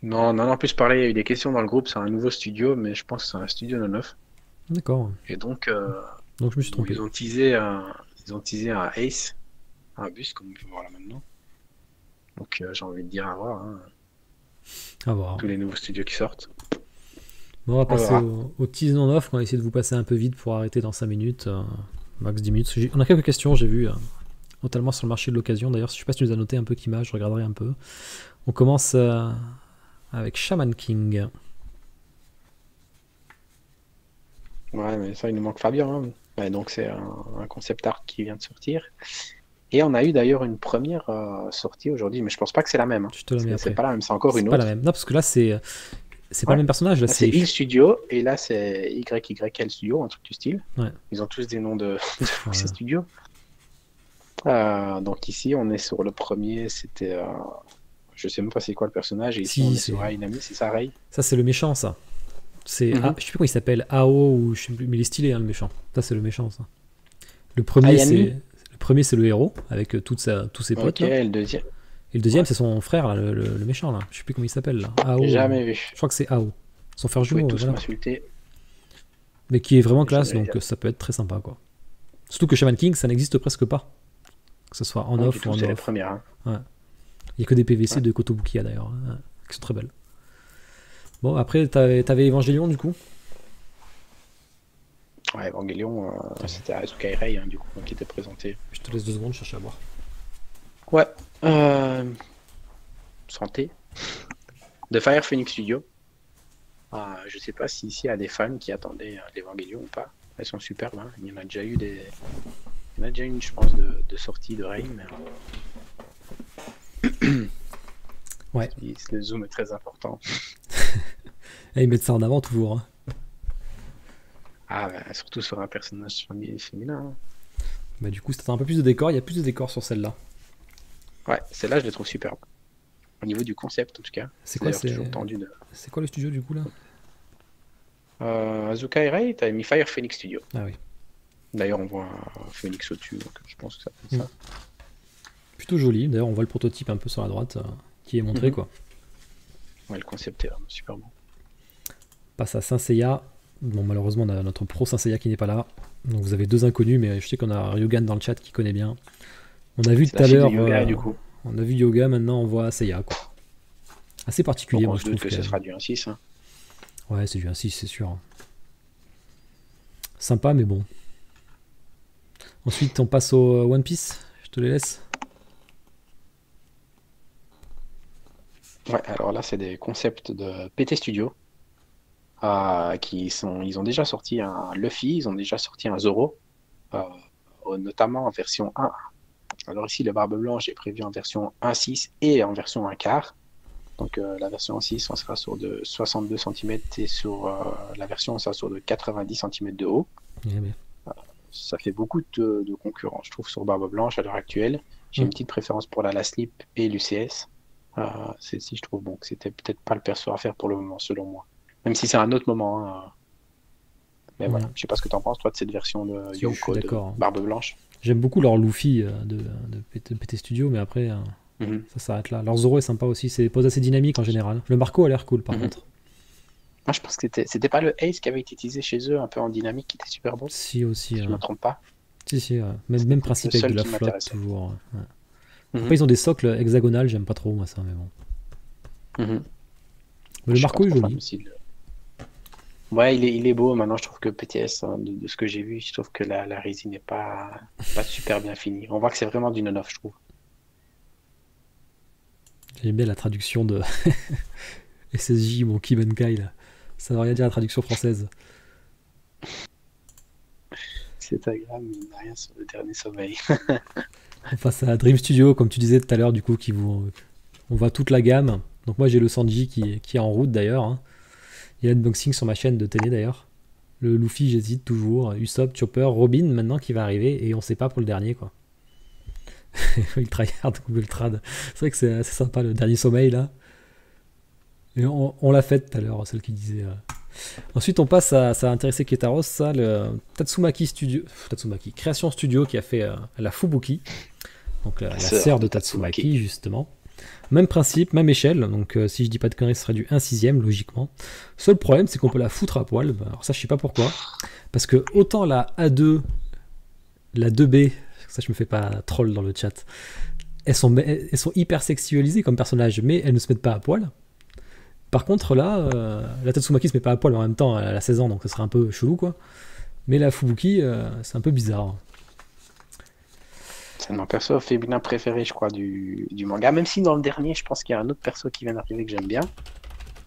Non, en plus parlé, il y a eu des questions dans le groupe, c'est un nouveau studio, mais je pense que c'est un studio non off. D'accord. Et donc. Donc je me suis trompé. Ils ont teasé un Ace, un bus, comme on peut voir là maintenant. Donc j'ai envie de dire à voir. Hein. À voir. Tous les nouveaux studios qui sortent. Bon, on va passer au tease non off. On va essayer de vous passer un peu vite pour arrêter dans 5 minutes, max 10 minutes. On a quelques questions, j'ai vu, notamment sur le marché de l'occasion. D'ailleurs, je sais pas si tu nous as noté un peu qu'image, je regarderai un peu. On commence avec Shaman King. Ouais, mais ça, il nous manque Fabien. Hein. Ouais, donc c'est un concept art qui vient de sortir. Et on a eu d'ailleurs une première sortie aujourd'hui, mais je pense pas que c'est la même. Hein. Je te la mets après. C'est pas la même, c'est encore une autre. C'est pas la même. Non, parce que là, c'est pas le même personnage. Là, c'est Il Studio, et là, c'est YYL Studio, un truc du style. Ouais. Ils ont tous des noms de ces studios. Donc ici, on est sur le premier, c'était... je sais même pas c'est quoi le personnage, et ici, on est sur Ainami, c'est ça, Rei. Ça, c'est le méchant, ça. C'est je sais plus comment il s'appelle, Ao ou je sais plus, mais il est stylé, hein, le méchant. Ça, c'est le méchant, ça. Le premier, c'est le héros avec tous ses potes. Ok, là. Le deuxième. Et le deuxième, c'est son frère, là, le méchant, là. Je sais plus comment il s'appelle, là. Ao. Jamais vu. Je crois que c'est Ao. Son frère jumeau. Tous m'insulter. Mais qui est vraiment classe, donc ça peut être très sympa, quoi. Surtout que Shaman King, ça n'existe presque pas. Que ce soit en off ou en off. C'est la première. Hein. Ouais. Il n'y a que des PVC de Kotobukiya, d'ailleurs, hein, qui sont très belles. Bon, après, t'avais Evangelion, du coup. Ouais, Evangelion, c'était Asuka Rei, hein, du coup, qui était présenté. Je te laisse 2 secondes, chercher à voir. Ouais. Santé. De Fire Phoenix Studio. Je sais pas si ici il y a des fans qui attendaient l'Evangelion ou pas. Elles sont superbes. Hein. Il y en a déjà eu une, je pense, de sortie de Rei, mais... Ouais. Le zoom est très important. Et ils mettent ça en avant toujours. Hein. Surtout sur un personnage féminin. Hein. Bah, du coup, c'est un peu plus de décor. Il y a plus de décor sur celle-là. Ouais, celle-là, je les trouve superbe. Au niveau du concept, en tout cas. C'est quoi, C'est quoi le studio, du coup, là Asuka Rei, t'as mis Fire Phoenix Studio. Ah oui. D'ailleurs, on voit un Phoenix au-dessus, donc je pense que ça peut être ça. Plutôt joli. D'ailleurs, on voit le prototype un peu sur la droite qui est montré, quoi. Ouais, le concept est vraiment super bon. Passe à Saint Seiya. Bon, malheureusement, on a notre pro Saint Seiya qui n'est pas là. Donc vous avez 2 inconnus, mais je sais qu'on a Ryogan dans le chat qui connaît bien. On a vu tout à l'heure. Du coup. On a vu Yoga, maintenant on voit Seiya, quoi. assez particulier. Donc on Moi, se je doute trouve que ce sera du 1.6. Hein. Ouais, c'est du 1.6, c'est sûr. Sympa, mais bon. Ensuite, on passe au One Piece. Je te les laisse. Ouais, alors là, c'est des concepts de PT Studio. Ils ont déjà sorti un Luffy, ils ont déjà sorti un Zoro, euh, notamment en version 1. Alors ici, le Barbe Blanche est prévu en version 1.6 et en version 1 quart. Donc la version 1.6, on sera sur de 62 cm et sur la version, on sera sur de 90 cm de haut. Yeah, Ça fait beaucoup de concurrence, je trouve, sur Barbe Blanche à l'heure actuelle. J'ai une petite préférence pour la Slip et l'UCS. Celle-ci, je trouve bon, que c'était peut-être pas le perso à faire pour le moment, selon moi. Même si c'est un autre moment. Hein. Mais voilà, je sais pas ce que tu en penses, toi, de cette version de Yonko de Barbe Blanche. J'aime beaucoup leur Luffy de PT Studio, mais après, ça s'arrête là. Leur Zoro est sympa aussi, c'est pose assez dynamique en général. Le Marco a l'air cool, par contre. Moi, je pense que c'était pas le Ace qui avait été utilisé chez eux, un peu en dynamique, qui était super beau. Si, aussi. Si je me trompe pas. Si, même principe avec de la flotte, toujours. Après, ils ont des socles hexagonales, j'aime pas trop, moi, ça, mais bon. Mais le Marco est joli. Ouais, il est beau. Maintenant, je trouve que PTS, hein, de ce que j'ai vu, je trouve que la résine n'est pas super bien finie. On voit que c'est vraiment du non-off, je trouve. J'aime bien la traduction de SSJ, mon Kibenkai, là. Ça veut rien dire la traduction française. C'est agréable, mais il n'y a rien sur le dernier sommeil. On passe à Dream Studio, comme tu disais tout à l'heure, du coup, on voit toute la gamme. Donc moi, j'ai le Sanji qui est en route, d'ailleurs. Hein. Il y a l'unboxing sur ma chaîne de télé, d'ailleurs. Le Luffy, j'hésite toujours. Usopp, Chopper, Robin, maintenant, qui va arriver. Et on sait pas pour le dernier, quoi. Ultra Yard, Google Trad. C'est vrai que c'est assez sympa, le dernier sommeil, là. Et on l'a fait tout à l'heure, celle qui disait... Ensuite, on passe à... Ça a intéressé Ketaros, ça, le Tatsumaki Studio... Tatsumaki, Création Studio, qui a fait la Fubuki. Donc la sœur de Tatsumaki, justement. Même principe, même échelle. Donc si je dis pas de conneries, ce serait du 1/6, logiquement. Seul problème, c'est qu'on peut la foutre à poil. Alors ça, je sais pas pourquoi. Parce que autant la A2, la 2B... Ça, je me fais pas troll dans le chat. Elles sont hyper sexualisées comme personnages, mais elles ne se mettent pas à poil. Par contre, là, la Tatsumaki se met pas à poil, mais en même temps, elle a 16 ans, donc ça serait un peu chelou, quoi. Mais la Fubuki, c'est un peu bizarre. C'est mon perso féminin préféré, je crois, du manga. Même si dans le dernier, je pense qu'il y a un autre perso qui vient d'arriver que j'aime bien.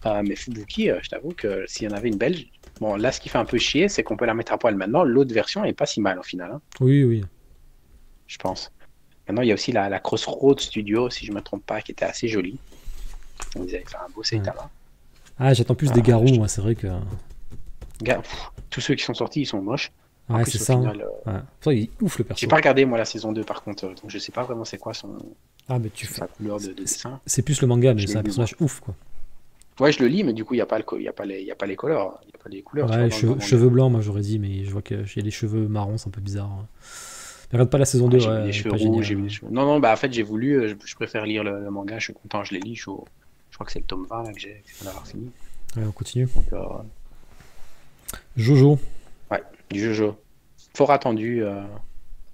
Mais Fubuki, je t'avoue que s'il y en avait une belge... Bon, là, ce qui fait un peu chier, c'est qu'on peut la mettre à poil maintenant. L'autre version est pas si mal, au final. Hein. Oui. Je pense. Maintenant, il y a aussi la Crossroad Studio, si je ne me trompe pas, qui était assez jolie. Ils avaient fait un beau Saitama. Ah, j'attends plus des Garou, moi, c'est vrai que... Tous ceux qui sont sortis, ils sont moches. Ouais, c'est ça. Final, il est ouf, le perso. J'ai pas regardé, moi, la saison 2, par contre, donc je sais pas vraiment c'est quoi son... Ah, mais tu fais... sa couleur de dessin. C'est plus le manga, mais c'est un personnage ouf, quoi. Ouais, je le lis, mais du coup, il n'y a pas les couleurs. Il y a pas les couleurs. Ouais, cheveux blancs, moi, j'aurais dit, mais je vois que j'ai les cheveux marrons, c'est un peu bizarre. Mais regarde pas la saison 2. J'ai vu les cheveux rouges, j'ai vu les cheveux... Non, bah en fait, j'ai voulu, je préfère lire le manga, je suis content, je les lis, je crois que c'est le tome 20 là, que j'ai d'avoir fini. Ouais, on continue. Donc, Jojo. Ouais, du Jojo. Fort attendu,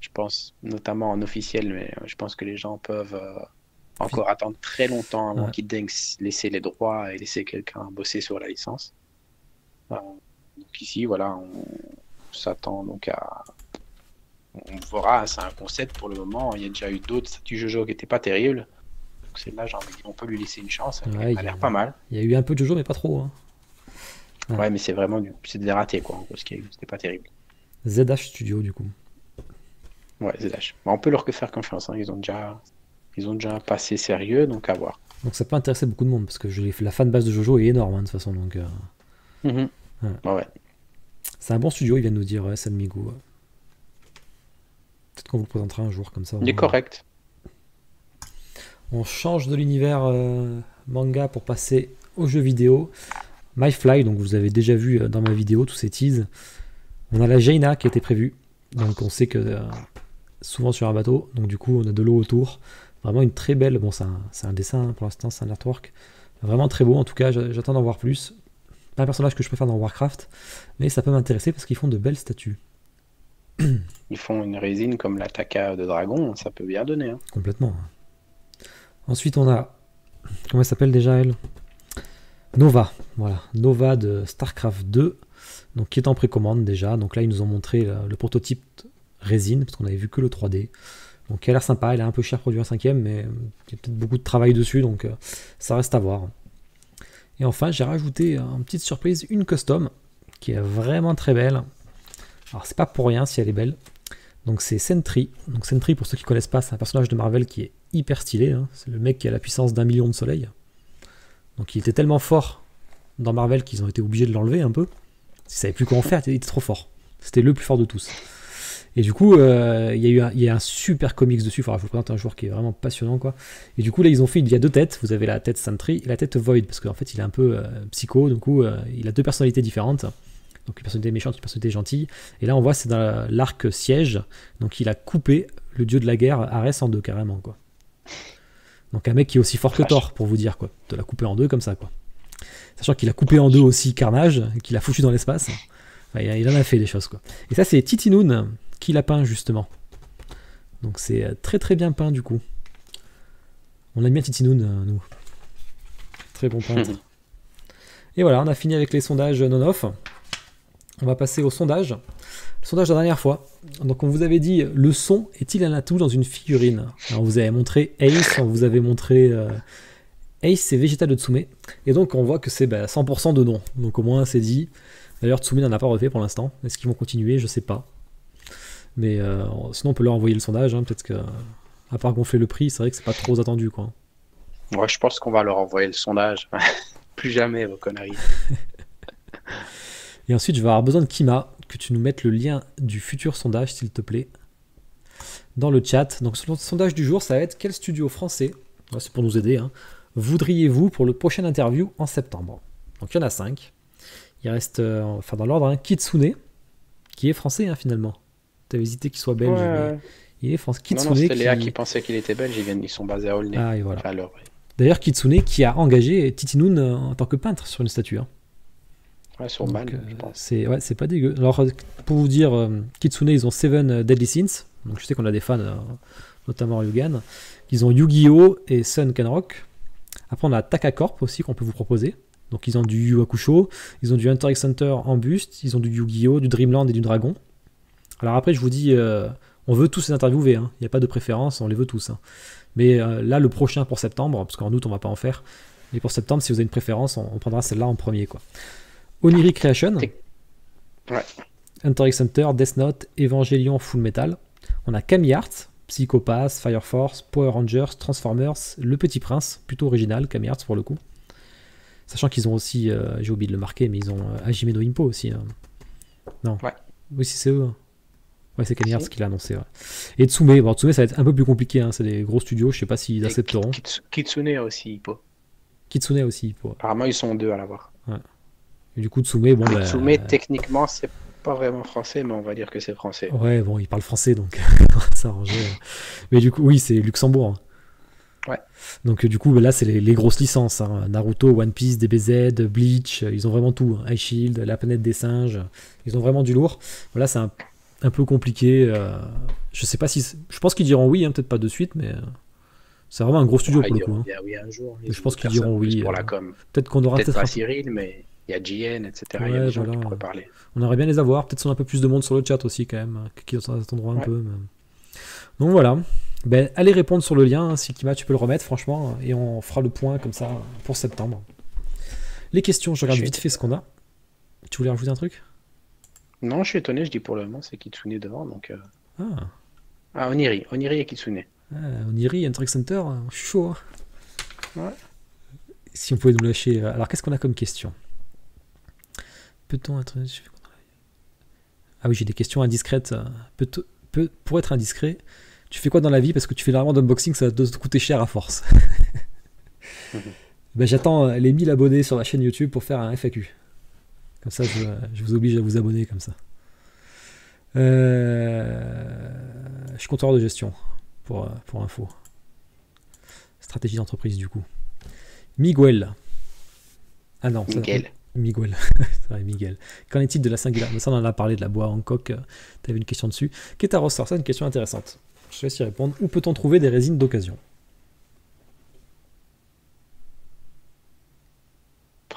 je pense, notamment en officiel, mais je pense que les gens peuvent encore attendre très longtemps avant qu'ils daignent laisser les droits et laisser quelqu'un bosser sur la licence. Donc ici, voilà, on s'attend donc à... On verra, c'est un concept pour le moment. Il y a déjà eu d'autres statuts Jojo qui n'étaient pas terribles. Donc celle-là, j'ai envie de dire, on peut lui laisser une chance. Elle a l'air pas mal. Il y a eu un peu de Jojo, mais pas trop. Hein. Ouais, mais c'est vraiment c'est des ratés, quoi. En gros, ce qu'il y a eu, c'était pas terrible. ZH Studio, du coup. Ouais, ZH. On peut leur faire confiance. Hein. Ils ont déjà passé sérieux, donc à voir. Donc ça peut intéresser beaucoup de monde, parce que la fanbase de Jojo est énorme, hein, de toute façon. Donc, ouais. C'est un bon studio, il vient de nous dire, Sanmigu. Peut-être qu'on vous le présentera un jour comme ça. Il est correct. On change de l'univers manga pour passer aux jeux vidéo. MyFly, donc vous avez déjà vu dans ma vidéo tous ces teases. On a la Jaina qui était prévue. Donc on sait que souvent sur un bateau, donc du coup on a de l'eau autour. Vraiment une très belle, bon c'est un dessin hein, pour l'instant, c'est un artwork. Vraiment très beau, en tout cas j'attends d'en voir plus. Pas un personnage que je préfère dans Warcraft, mais ça peut m'intéresser parce qu'ils font de belles statues. Ils font une résine comme la Taka de dragon, ça peut bien donner. Hein. Complètement. Ensuite, on a Comment elle s'appelle déjà, elle? Nova, voilà. Nova de StarCraft 2, donc, qui est en précommande déjà. Donc là, ils nous ont montré le prototype résine, parce qu'on avait vu que le 3D. Donc, elle a l'air sympa, elle est un peu chère pour du 1/5, mais il y a peut-être beaucoup de travail dessus, donc ça reste à voir. Et enfin, j'ai rajouté en petite surprise une custom qui est vraiment très belle. Alors, c'est pas pour rien si elle est belle. Donc, c'est Sentry. Donc, Sentry, pour ceux qui connaissent pas, c'est un personnage de Marvel qui est hyper stylé. Hein. C'est le mec qui a la puissance d'1 million de soleil. Donc, il était tellement fort dans Marvel qu'ils ont été obligés de l'enlever un peu. Ils savaient plus quoi en faire, il était trop fort. C'était le plus fort de tous. Et du coup, il y a un super comics dessus. Enfin, je vous présente un joueur qui est vraiment passionnant, quoi. Et du coup, là, il y a 2 têtes. Vous avez la tête Sentry et la tête Void, parce qu'en fait, il est un peu psycho. Du coup, il a 2 personnalités différentes. Donc, une personnalité méchante, une personnalité gentille. Et là, on voit, c'est dans l'arc Siège. Donc, il a coupé le dieu de la guerre, Arès, en 2, carrément, quoi. Donc, un mec qui est aussi fort que Thor, pour vous dire, quoi. De la couper en 2 comme ça, quoi. Sachant qu'il a coupé en 2 aussi Carnage, et qu'il a foutu dans l'espace. Enfin, il en a fait des choses, quoi. Et ça, c'est Titinoon qui l'a peint, justement. Donc, c'est très très bien peint, du coup. On aime bien Titinoon, nous. Très bon peintre. Et voilà, on a fini avec les sondages non-off. On va passer au sondage. Le sondage de la dernière fois. Donc, on vous avait dit, le son est-il un atout dans une figurine? Alors, on vous avait montré Ace, on vous avait montré... Ace, c'est Vegeta de Tsume. Et donc, on voit que c'est 100% de non. Donc, au moins, c'est dit. D'ailleurs, Tsume n'en a pas refait pour l'instant. Est-ce qu'ils vont continuer? Je sais pas. Mais sinon, on peut leur envoyer le sondage. Hein. Peut-être que, à part gonfler le prix, c'est vrai que c'est pas trop attendu, quoi. Ouais, je pense qu'on va leur envoyer le sondage. Plus jamais, vos conneries. Et ensuite, je vais avoir besoin de Kima, que tu nous mettes le lien du futur sondage, s'il te plaît, dans le chat. Donc, le sondage du jour, ça va être quel studio français, c'est pour nous aider, hein, voudriez-vous pour le prochain interview en septembre? Donc, il y en a 5. Il reste, enfin, dans l'ordre, Kitsune, qui est français, hein, finalement. Tu avais hésité qu'il soit belge, mais il est français. Kitsune, non, c'était Léa qui pensait qu'il était belge, ils sont basés à Aulnay. Ah, et voilà. Enfin, d'ailleurs, Kitsune qui a engagé Titinoon en tant que peintre sur une statue. Hein. Ouais, sur Ban, je pense. C'est pas dégueu. Alors, pour vous dire, Kitsune, ils ont 7 Deadly Sins. Donc, je sais qu'on a des fans, notamment Ryugan. Ils ont Yu-Gi-Oh! Et Sun Kenrock. Après, on a Takacorp aussi qu'on peut vous proposer. Donc, ils ont du Yu Hakusho. Ils ont du Hunter x Hunter en buste. Ils ont du Yu-Gi-Oh! Du Dreamland et du Dragon. Alors, après, je vous dis, on veut tous les interviewer. Hein. Il n'y a pas de préférence, on les veut tous. Hein. Mais là, le prochain pour septembre, parce qu'en août, on va pas en faire. Mais pour septembre, si vous avez une préférence, on prendra celle-là en premier, quoi. Oniri Creation, ouais. Hunter x Hunter, Death Note, Evangelion, Full Metal. On a Kami Art, Psycho Pass, Fire Force, Power Rangers, Transformers, Le Petit Prince, plutôt original, Kami Art pour le coup. Sachant qu'ils ont aussi, j'ai oublié de le marquer, mais ils ont Hajime no Ippo aussi. Non. Ouais. Oui, c'est eux. Ouais, c'est Kami Art qui l'a annoncé. Ouais. Et Tsume, bon, Tsume, ça va être un peu plus compliqué. Hein. C'est des gros studios, je sais pas s'ils accepteront. Kitsune aussi, Ippo. Kitsune aussi, Ippo. Apparemment, ils sont 2 à l'avoir. Ouais. Et du coup, Tsume, bon, Tsume, techniquement, c'est pas vraiment français, mais on va dire que c'est français. Ouais, bon, il parle français, donc ça arrange. Mais du coup, oui, c'est Luxembourg. Ouais. Donc, du coup, là, c'est les grosses licences. Hein. Naruto, One Piece, DBZ, Bleach, ils ont vraiment tout. Hein. Ice Shield, La Planète des Singes, ils ont vraiment du lourd. Voilà, c'est un peu compliqué. Je sais pas si. Je pense qu'ils diront oui, hein, peut-être pas de suite, mais c'est vraiment un gros studio pour le coup. Hein. Oui, un jour. Je pense qu'ils diront oui. Pour la com. Peut-être qu'on aura peut-être pas Cyril, mais. Il y a JN, etc. Ouais, il y a des gens qui pourraient parler. On aimerait bien les avoir. Peut-être qu'on a un peu plus de monde sur le chat aussi, quand même, qui attendront un peu. Mais... Donc voilà. Ben, allez répondre sur le lien, si Kima, tu peux le remettre, franchement, et on fera le point comme ça pour septembre. Les questions, je regarde vite fait ce qu'on a. Tu voulais rajouter un truc? Non, je suis étonné, je dis pour le moment, c'est Kitsune devant. Donc, Oniri et Kitsune. Oniri, Hunter x Hunter, je suis chaud. Hein. Ouais. Si on pouvait nous lâcher. Alors, qu'est-ce qu'on a comme question? Peut-on être... Ah oui, j'ai des questions indiscrètes. Pour être indiscret, tu fais quoi dans la vie? Parce que tu fais énormément d'unboxing, ça va te coûter cher à force. Ben, j'attends les 1000 abonnés sur la chaîne YouTube pour faire un FAQ. Comme ça, je vous oblige à vous abonner comme ça. Je suis compteur de gestion, pour info. Stratégie d'entreprise, du coup. Miguel. Ah non, Miguel. C'est vrai, Miguel. Qu'en est-il de la singularité? Ça, on en a parlé de la bois Hancock. Tu avais une question dessus. Kétaros, ça, c'est une question intéressante. Je te laisse y répondre. Où peut-on trouver des résines d'occasion?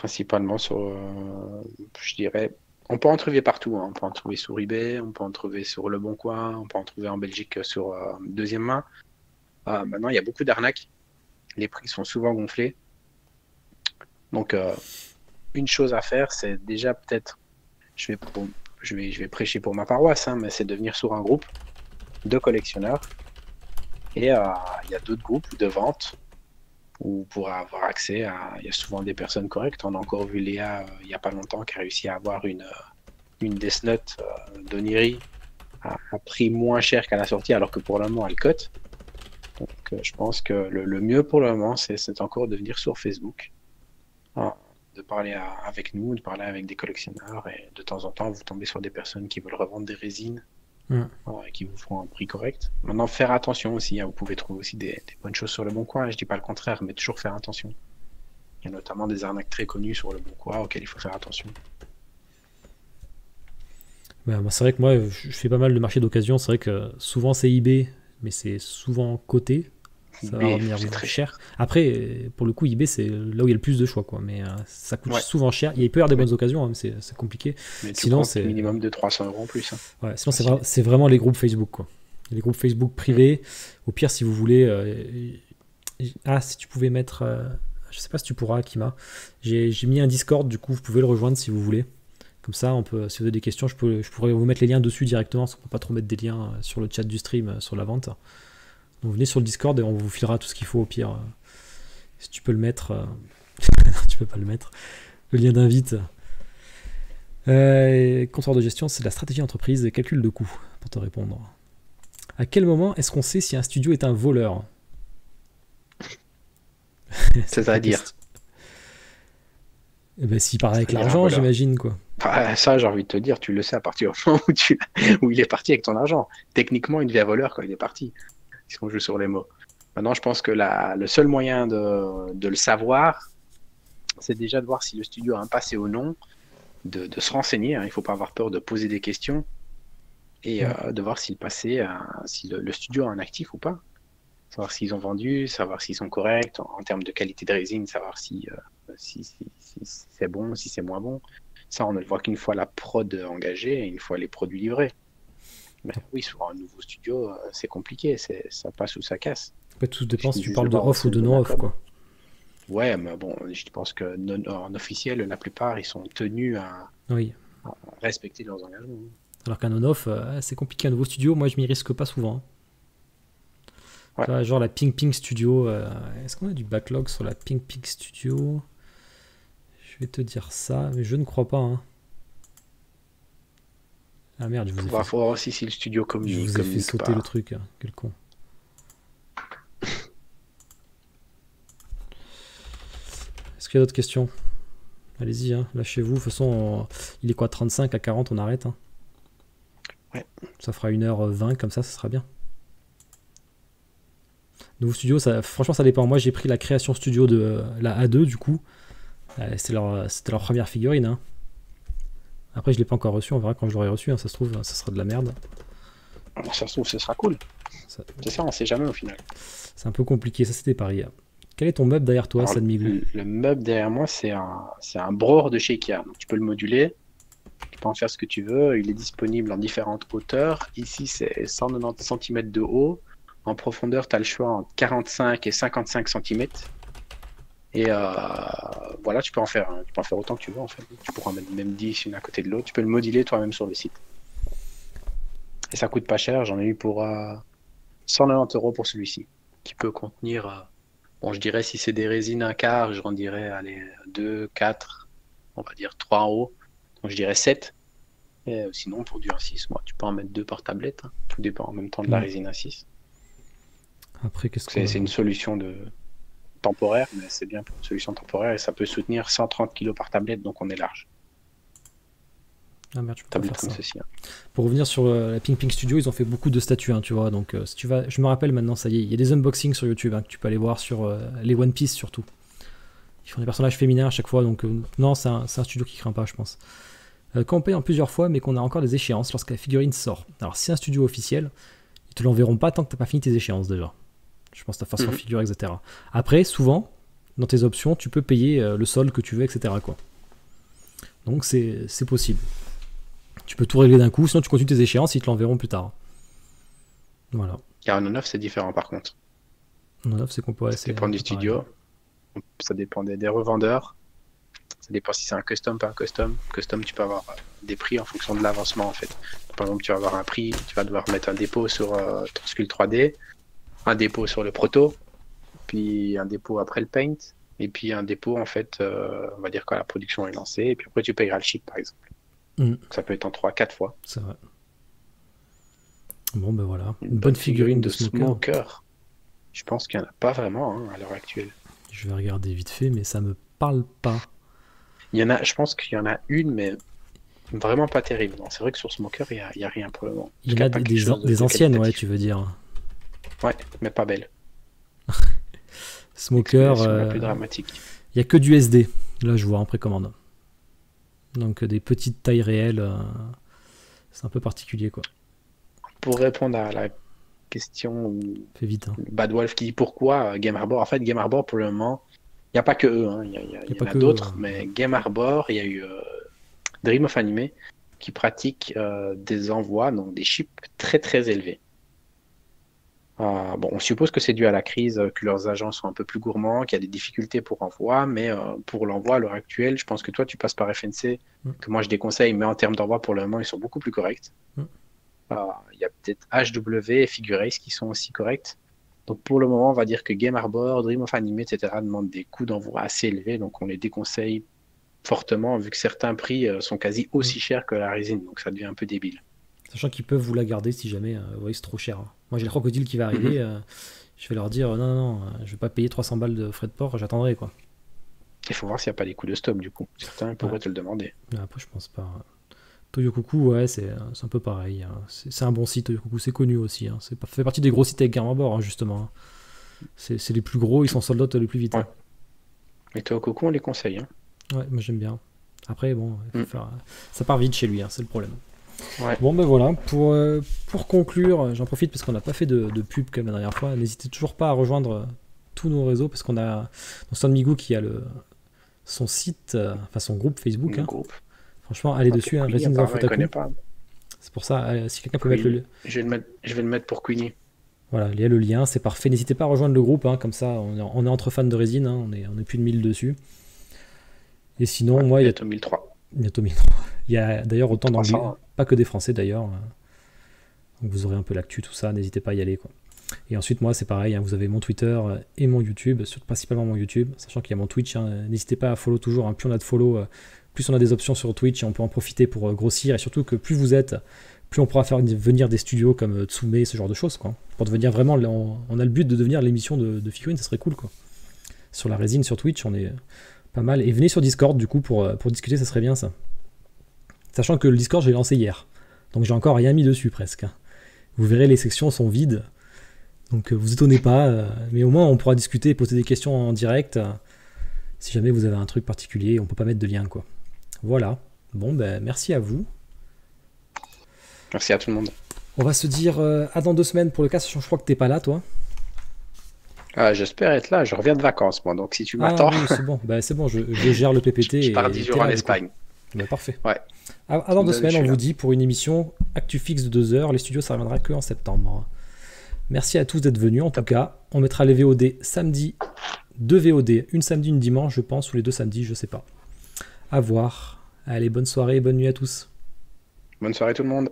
principalement sur, je dirais, on peut en trouver partout, hein. On peut en trouver sur eBay, on peut en trouver sur Le Bon Coin, on peut en trouver en Belgique sur deuxième main. Maintenant, il y a beaucoup d'arnaques. Les prix sont souvent gonflés. Donc, une chose à faire, c'est déjà peut-être, je vais prêcher pour ma paroisse, hein, mais c'est de venir sur un groupe de collectionneurs. Et il y a d'autres groupes de vente où vous pourrez avoir accès à... Il y a souvent des personnes correctes. On a encore vu Léa il n'y a pas longtemps qui a réussi à avoir une Death Note d'Oniri à prix moins cher qu'à la sortie, alors que pour le moment elle cote. Donc je pense que le mieux pour le moment, c'est encore de venir sur Facebook, de parler avec nous, de parler avec des collectionneurs, et de temps en temps vous tombez sur des personnes qui veulent revendre des résines. Et qui vous feront un prix correct. Maintenant, faire attention aussi, hein, vous pouvez trouver aussi des bonnes choses sur Le Bon Coin, je dis pas le contraire, mais toujours faire attention. Il y a notamment des arnaques très connues sur Le Bon Coin auxquelles il faut faire attention. C'est vrai que moi je fais pas mal de marchés d'occasion, c'est vrai que souvent c'est eBay, mais c'est souvent coté. Ça va revenir très cher. Après, pour le coup, eBay, c'est là où il y a le plus de choix, quoi. Mais ça coûte souvent cher. Il peut y avoir des bonnes occasions, hein, mais c'est compliqué. Mais sinon, c'est minimum de 300 € en plus. Hein. Ouais, sinon, c'est vraiment les groupes Facebook, quoi. Les groupes Facebook privés. Au pire, si vous voulez. Si tu pouvais mettre. Je sais pas si tu pourras, Kima. J'ai mis un Discord, du coup, vous pouvez le rejoindre si vous voulez. Comme ça, si vous avez des questions, je pourrais vous mettre les liens dessus directement, parce qu'on ne peut pas trop mettre des liens sur le chat du stream, sur la vente. Donc venez sur le Discord et on vous filera tout ce qu'il faut au pire. Si tu peux le mettre. Tu peux pas le mettre. Le lien d'invite. Comptoir de gestion, c'est de la stratégie d'entreprise et calcul de coûts, pour te répondre. À quel moment est-ce qu'on sait si un studio est un voleur? C'est-à-dire s'il part avec l'argent, j'imagine, quoi. Ça, j'ai envie de te dire, tu le sais à partir du moment où il est parti avec ton argent. Techniquement, il devient voleur quand il est parti. Si on joue sur les mots. Maintenant, je pense que le seul moyen de le savoir, c'est déjà de voir si le studio a un passé ou non, de se renseigner. Hein. Il ne faut pas avoir peur de poser des questions et de voir si le studio a un actif ou pas. Savoir s'ils ont vendu, savoir s'ils sont corrects en termes de qualité de résine, savoir si c'est bon, si c'est moins bon. Ça, on ne le voit qu'une fois la prod engagée et une fois les produits livrés. Mais oui, sur un nouveau studio, c'est compliqué, ça passe ou ça casse. Tout dépend si tu parles de off ou de non-off, quoi. Ouais, mais bon, je pense que en officiel, la plupart, ils sont tenus à respecter leurs engagements. Alors qu'un non-off, c'est compliqué. Un nouveau studio, moi, je m'y risque pas souvent. Ouais. Vois, genre la Ping Ping Studio. Est-ce qu'on a du backlog sur la Ping Ping Studio? Je vais te dire ça, mais je ne crois pas. Hein. Ah merde, je vous ai fait... Faut voir aussi si le studio communique. Je vous ai fait sauter le truc, hein. Quel con. Est-ce qu'il y a d'autres questions? Allez-y, hein. Lâchez-vous. De toute façon, il est quoi, 35 à 40, on arrête. Hein. Ouais. Ça fera 1h20, comme ça sera bien. Nouveau studio, franchement, ça dépend. Moi, j'ai pris la création studio de la A2, du coup. C'était leur première figurine. Hein. Après, je ne l'ai pas encore reçu. On verra quand je l'aurai reçu. Hein. Ça se trouve, ça sera de la merde. Ça se trouve, ce sera cool. C'est ça, on ne sait jamais au final. C'est un peu compliqué. Ça, c'était pareil. Quel est ton meuble derrière toi, Sadmiglou? Le meuble derrière moi, c'est un Bror de chez Ikea. Donc, tu peux le moduler. Tu peux en faire ce que tu veux. Il est disponible en différentes hauteurs. Ici, c'est 190 cm de haut. En profondeur, tu as le choix entre 45 et 55 cm. Et voilà, tu peux en faire autant que tu veux en fait. Tu pourras en mettre même 10 une à côté de l'autre. Tu peux le moduler toi-même sur le site. Et ça coûte pas cher. J'en ai eu pour 190 € pour celui-ci. Qui peut contenir, bon je dirais si c'est des résines un quart, j'en dirais allez, 2, 4, on va dire 3 en haut. Donc je dirais 7. Et sinon pour du 1,6, tu peux en mettre 2 par tablette. Hein. Tout dépend en même temps de la résine 1,6. Après, c'est une solution temporaire, mais c'est bien pour une solution temporaire et ça peut soutenir 130 kg par tablette, donc on est large. Ah merde, tu peux tablette pas faire comme ça. Ceci. Hein. Pour revenir sur la Ping Ping Studio, ils ont fait beaucoup de statues, hein, tu vois. Donc si tu vas, je me rappelle maintenant, ça y est, il y a des unboxings sur YouTube hein, que tu peux aller voir sur les One Piece surtout. Ils font des personnages féminins à chaque fois, donc non, c'est un studio qui craint pas, je pense. Quand on paye en plusieurs fois, mais qu'on a encore des échéances lorsque la figurine sort. Alors si c'est un studio officiel, ils te l'enverront pas tant que t'as pas fini tes échéances déjà. Je pense ta façon figure, etc. Après, souvent, dans tes options, tu peux payer le solde que tu veux, etc. quoi. Donc c'est possible. Tu peux tout régler d'un coup, sinon tu continues tes échéances, ils te l'enverront plus tard. Voilà. Car un 9 c'est différent par contre. Non, c'est qu'on peut Ça dépend du studio, ça dépend des revendeurs, ça dépend si c'est un custom, pas un custom. Custom, tu peux avoir des prix en fonction de l'avancement en fait. Par exemple, tu vas avoir un prix, tu vas devoir mettre un dépôt sur ton Sculpt 3D, un dépôt sur le proto, puis un dépôt après le paint, et puis un dépôt en fait, on va dire quand la production est lancée, et puis après tu payeras le ship par exemple. Donc, ça peut être en 3-4 fois. C'est vrai. Bon ben voilà, une bonne figurine de Smoker. Je pense qu'il n'y en a pas vraiment à l'heure actuelle. Je vais regarder vite fait, mais ça me parle pas. Je pense qu'il y en a une, mais vraiment pas terrible. C'est vrai que sur Smoker, il n'y a rien pour le moment. Il y en a des anciennes, ouais, tu veux dire. Ouais, mais pas belles. Smoker, plus dramatique. Il n'y a que du SD, là je vois en précommande. Donc des petites tailles réelles, c'est un peu particulier quoi. Pour répondre à la question, fais vite. Bad Wolf qui dit pourquoi Game Arbor. En fait, Game Arbor pour le moment, il n'y a pas que eux, il y en a d'autres, mais Game Arbor, il y a eu Dream of Anime qui pratique des envois, donc des chips très très élevés. Bon, on suppose que c'est dû à la crise, que leurs agents sont un peu plus gourmands, qu'il y a des difficultés pour envoi, mais pour l'envoi à l'heure actuelle, je pense que toi tu passes par FNC, que moi je déconseille, mais en termes d'envoi pour le moment ils sont beaucoup plus corrects. Il y a peut-être HW et Figure Ace qui sont aussi corrects. Donc pour le moment, on va dire que Game Arbor, Dream of Anime, etc. demandent des coûts d'envoi assez élevés, donc on les déconseille fortement vu que certains prix sont quasi aussi chers que la résine, donc ça devient un peu débile. Sachant qu'ils peuvent vous la garder si jamais c'est trop cher. Moi j'ai le crocodile qui va arriver, je vais leur dire non, je vais pas payer 300 balles de frais de port, j'attendrai quoi. Il faut voir s'il n'y a pas des coûts de stock du coup. Certains pourraient te le demander. Après je pense pas. Toyokuku, ouais, c'est un peu pareil. C'est un bon site, Toyokuku, c'est connu aussi. Ça fait partie des gros sites avec Game Arbor, justement. C'est les plus gros, ils sont sold out le plus vite. Ouais. Mais Toyokuku, on les conseille. Ouais, moi j'aime bien. Après, bon, ça part vite chez lui, c'est le problème. Ouais. Bon, ben voilà, pour conclure, j'en profite parce qu'on n'a pas fait de pub comme la dernière fois. N'hésitez toujours pas à rejoindre tous nos réseaux parce qu'on a Son Migou qui a son site, son groupe Facebook. Franchement, allez dessus, Resin Zanfotaku. C'est pour ça, si quelqu'un peut mettre le lien. Je vais le mettre pour Queenie. Voilà, il y a le lien, c'est parfait. N'hésitez pas à rejoindre le groupe, comme ça, on est entre fans de Resin, on est plus de 1000 dessus. Et sinon, moi, bientôt 1003. Bientôt 1003. Il y a d'ailleurs autant d'anglais, pas que des français d'ailleurs. Donc vous aurez un peu l'actu, tout ça, n'hésitez pas à y aller, quoi. Et ensuite, moi, c'est pareil, vous avez mon Twitter et mon YouTube, principalement mon YouTube, sachant qu'il y a mon Twitch. N'hésitez pas à follow toujours, plus on a de follow, plus on a des options sur Twitch et on peut en profiter pour grossir. Et surtout que plus vous êtes, plus on pourra faire venir des studios comme Tsume, ce genre de choses, quoi. Pour devenir vraiment, on a le but de devenir l'émission de figurines, ça serait cool, quoi. Sur la résine, sur Twitch, on est pas mal. Et venez sur Discord, du coup, pour discuter, ça serait bien, ça. Sachant que le Discord, je l'ai lancé hier. Donc j'ai encore rien mis dessus, presque. Vous verrez, les sections sont vides. Donc vous étonnez pas, mais au moins on pourra discuter et poser des questions en direct. Si jamais vous avez un truc particulier, on peut pas mettre de lien, quoi. Voilà. Bon, merci à vous. Merci à tout le monde. On va se dire à dans 2 semaines pour le cas, sachant que je crois que t'es pas là, toi. J'espère être là, je reviens de vacances, moi, donc si tu m'attends... Oui, c'est bon, je gère le PPT. Je pars 10 jours en Espagne. Parfait. Ouais. À dans 2 semaines, on vous dit, pour une émission Actu Fixe de 2 heures, les studios, ça reviendra que en septembre. Merci à tous d'être venus, en tout cas. On mettra les VOD samedi, 2 VOD, une samedi, une dimanche, je pense, ou les 2 samedis, je sais pas. À voir. Allez, bonne soirée et bonne nuit à tous. Bonne soirée tout le monde.